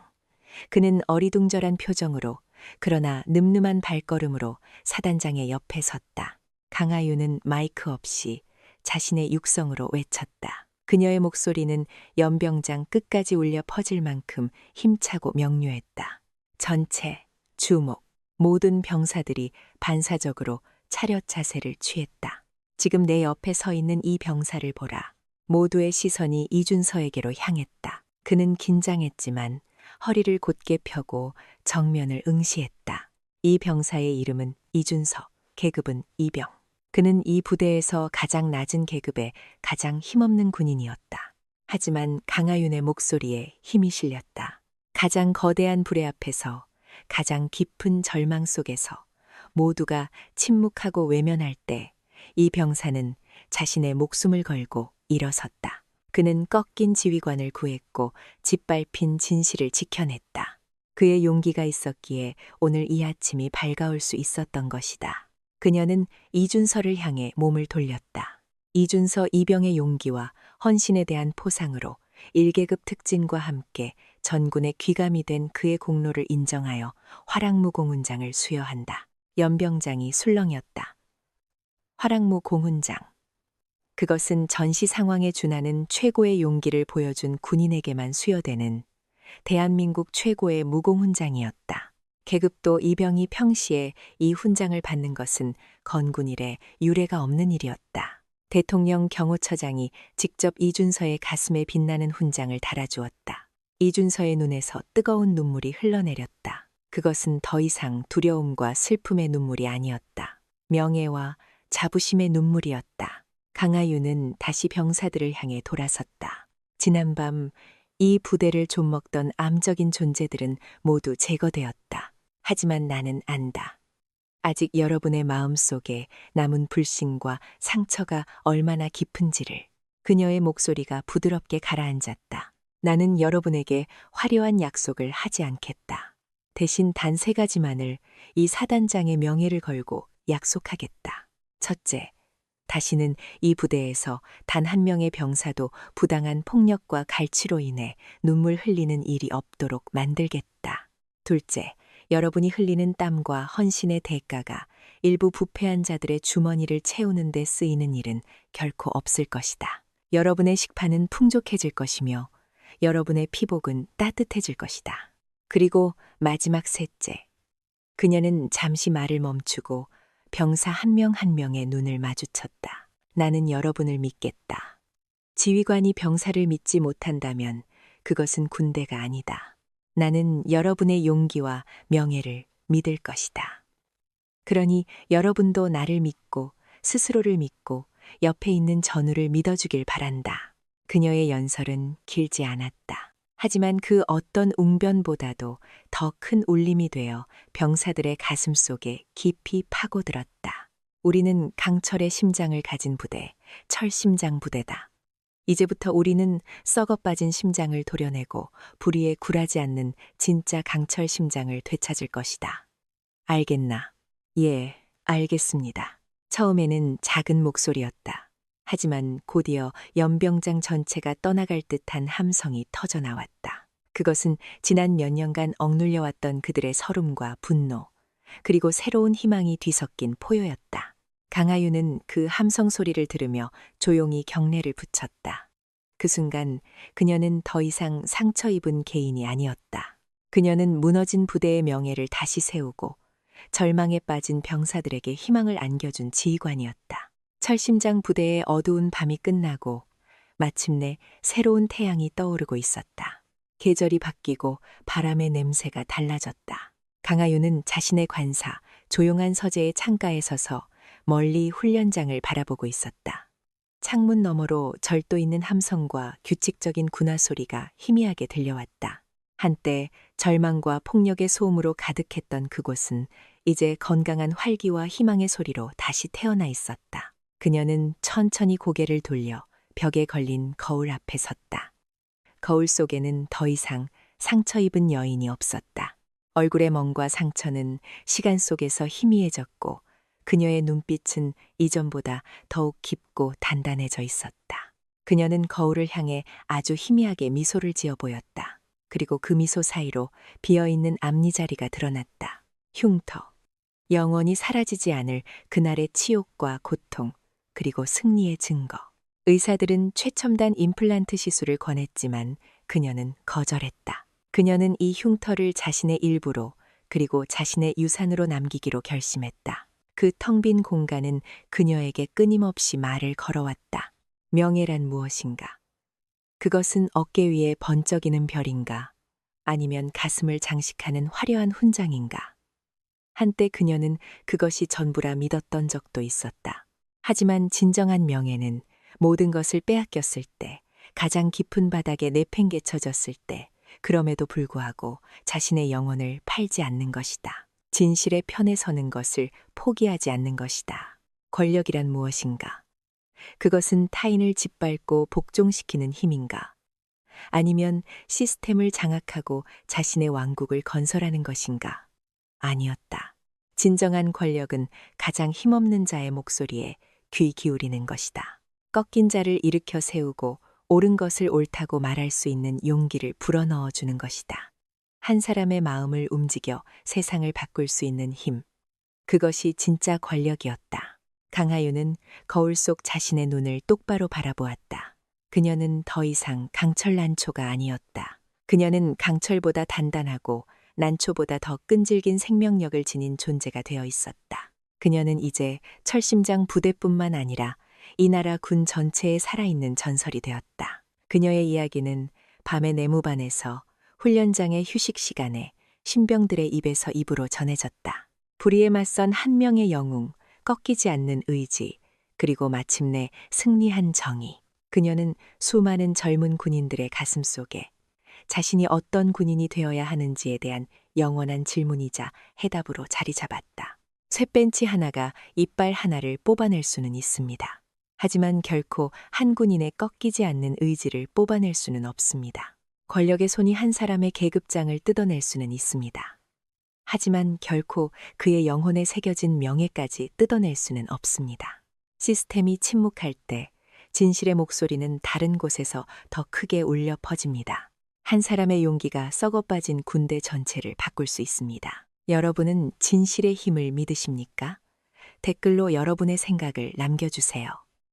그는 어리둥절한 표정으로, 그러나 늠름한 발걸음으로 사단장의 옆에 섰다. 강하윤은 마이크 없이 자신의 육성으로 외쳤다. 그녀의 목소리는 연병장 끝까지 울려 퍼질 만큼 힘차고 명료했다. 전체, 주목, 모든 병사들이 반사적으로 차렷 자세를 취했다. 지금 내 옆에 서 있는 이 병사를 보라. 모두의 시선이 이준서에게로 향했다. 그는 긴장했지만 허리를 곧게 펴고 정면을 응시했다. 이 병사의 이름은 이준서, 계급은 이병. 그는 이 부대에서 가장 낮은 계급의 가장 힘없는 군인이었다. 하지만 강하윤의 목소리에 힘이 실렸다. 가장 거대한 불의 앞에서, 가장 깊은 절망 속에서 모두가 침묵하고 외면할 때 이 병사는 자신의 목숨을 걸고 일어섰다. 그는 꺾인 지휘관을 구했고 짓밟힌 진실을 지켜냈다. 그의 용기가 있었기에 오늘 이 아침이 밝아올 수 있었던 것이다. 그녀는 이준서를 향해 몸을 돌렸다. 이준서 이병의 용기와 헌신에 대한 포상으로 1계급 특진과 함께 전군의 귀감이 된 그의 공로를 인정하여 화랑무 공훈장을 수여한다. 연병장이 술렁였다. 화랑무 공훈장. 그것은 전시 상황에 준하는 최고의 용기를 보여준 군인에게만 수여되는 대한민국 최고의 무공훈장이었다. 계급도 이병이 평시에 이 훈장을 받는 것은 건군 이래 유례가 없는 일이었다. 대통령 경호처장이 직접 이준서의 가슴에 빛나는 훈장을 달아주었다. 이준서의 눈에서 뜨거운 눈물이 흘러내렸다. 그것은 더 이상 두려움과 슬픔의 눈물이 아니었다. 명예와 자부심의 눈물이었다. 강하윤은 다시 병사들을 향해 돌아섰다. 지난밤 이 부대를 좀먹던 암적인 존재들은 모두 제거되었다. 하지만 나는 안다. 아직 여러분의 마음속에 남은 불신과 상처가 얼마나 깊은지를. 그녀의 목소리가 부드럽게 가라앉았다. 나는 여러분에게 화려한 약속을 하지 않겠다. 대신 단 3가지만을 이 사단장의 명예를 걸고 약속하겠다. 첫째, 다시는 이 부대에서 단 한 명의 병사도 부당한 폭력과 갈취로 인해 눈물 흘리는 일이 없도록 만들겠다. 둘째, 여러분이 흘리는 땀과 헌신의 대가가 일부 부패한 자들의 주머니를 채우는 데 쓰이는 일은 결코 없을 것이다. 여러분의 식판은 풍족해질 것이며 여러분의 피복은 따뜻해질 것이다. 그리고 마지막 셋째, 그녀는 잠시 말을 멈추고 병사 한 명 한 명의 눈을 마주쳤다. 나는 여러분을 믿겠다. 지휘관이 병사를 믿지 못한다면 그것은 군대가 아니다. 나는 여러분의 용기와 명예를 믿을 것이다. 그러니 여러분도 나를 믿고 스스로를 믿고 옆에 있는 전우를 믿어주길 바란다. 그녀의 연설은 길지 않았다. 하지만 그 어떤 웅변보다도 더 큰 울림이 되어 병사들의 가슴 속에 깊이 파고들었다. 우리는 강철의 심장을 가진 부대, 철심장 부대다. 이제부터 우리는 썩어빠진 심장을 도려내고 불의에 굴하지 않는 진짜 강철 심장을 되찾을 것이다. 알겠나? 예, 알겠습니다. 처음에는 작은 목소리였다. 하지만 곧이어 연병장 전체가 떠나갈 듯한 함성이 터져나왔다. 그것은 지난 몇 년간 억눌려왔던 그들의 서름과 분노, 그리고 새로운 희망이 뒤섞인 포효였다. 강하윤은 그 함성 소리를 들으며 조용히 경례를 붙였다. 그 순간 그녀는 더 이상 상처 입은 개인이 아니었다. 그녀는 무너진 부대의 명예를 다시 세우고 절망에 빠진 병사들에게 희망을 안겨준 지휘관이었다. 철심장 부대의 어두운 밤이 끝나고 마침내 새로운 태양이 떠오르고 있었다. 계절이 바뀌고 바람의 냄새가 달라졌다. 강하윤은 자신의 관사, 조용한 서재의 창가에 서서 멀리 훈련장을 바라보고 있었다. 창문 너머로 절도 있는 함성과 규칙적인 군화 소리가 희미하게 들려왔다. 한때 절망과 폭력의 소음으로 가득했던 그곳은 이제 건강한 활기와 희망의 소리로 다시 태어나 있었다. 그녀는 천천히 고개를 돌려 벽에 걸린 거울 앞에 섰다. 거울 속에는 더 이상 상처 입은 여인이 없었다. 얼굴의 멍과 상처는 시간 속에서 희미해졌고 그녀의 눈빛은 이전보다 더욱 깊고 단단해져 있었다. 그녀는 거울을 향해 아주 희미하게 미소를 지어 보였다. 그리고 그 미소 사이로 비어있는 앞니자리가 드러났다. 흉터. 영원히 사라지지 않을 그날의 치욕과 고통, 그리고 승리의 증거. 의사들은 최첨단 임플란트 시술을 권했지만 그녀는 거절했다. 그녀는 이 흉터를 자신의 일부로 그리고 자신의 유산으로 남기기로 결심했다. 그 텅 빈 공간은 그녀에게 끊임없이 말을 걸어왔다. 명예란 무엇인가? 그것은 어깨 위에 번쩍이는 별인가? 아니면 가슴을 장식하는 화려한 훈장인가? 한때 그녀는 그것이 전부라 믿었던 적도 있었다. 하지만 진정한 명예는 모든 것을 빼앗겼을 때, 가장 깊은 바닥에 내팽개쳐졌을 때, 그럼에도 불구하고 자신의 영혼을 팔지 않는 것이다. 진실의 편에 서는 것을 포기하지 않는 것이다. 권력이란 무엇인가? 그것은 타인을 짓밟고 복종시키는 힘인가? 아니면 시스템을 장악하고 자신의 왕국을 건설하는 것인가? 아니었다. 진정한 권력은 가장 힘없는 자의 목소리에 귀 기울이는 것이다. 꺾인 자를 일으켜 세우고 옳은 것을 옳다고 말할 수 있는 용기를 불어넣어 주는 것이다. 한 사람의 마음을 움직여 세상을 바꿀 수 있는 힘. 그것이 진짜 권력이었다. 강하윤은 거울 속 자신의 눈을 똑바로 바라보았다. 그녀는 더 이상 강철 난초가 아니었다. 그녀는 강철보다 단단하고 난초보다 더 끈질긴 생명력을 지닌 존재가 되어 있었다. 그녀는 이제 철심장 부대뿐만 아니라 이 나라 군 전체에 살아있는 전설이 되었다. 그녀의 이야기는 밤의 내무반에서 훈련장의 휴식 시간에 신병들의 입에서 입으로 전해졌다. 불의에 맞선 한 명의 영웅, 꺾이지 않는 의지, 그리고 마침내 승리한 정의. 그녀는 수많은 젊은 군인들의 가슴 속에 자신이 어떤 군인이 되어야 하는지에 대한 영원한 질문이자 해답으로 자리 잡았다. 쇠벤치 하나가 이빨 하나를 뽑아낼 수는 있습니다. 하지만 결코 한 군인의 꺾이지 않는 의지를 뽑아낼 수는 없습니다. 권력의 손이 한 사람의 계급장을 뜯어낼 수는 있습니다. 하지만 결코 그의 영혼에 새겨진 명예까지 뜯어낼 수는 없습니다. 시스템이 침묵할 때 진실의 목소리는 다른 곳에서 더 크게 울려 퍼집니다. 한 사람의 용기가 썩어빠진 군대 전체를 바꿀 수 있습니다. 여러분은 진실의 힘을 믿으십니까? 댓글로 여러분의 생각을 남겨주세요.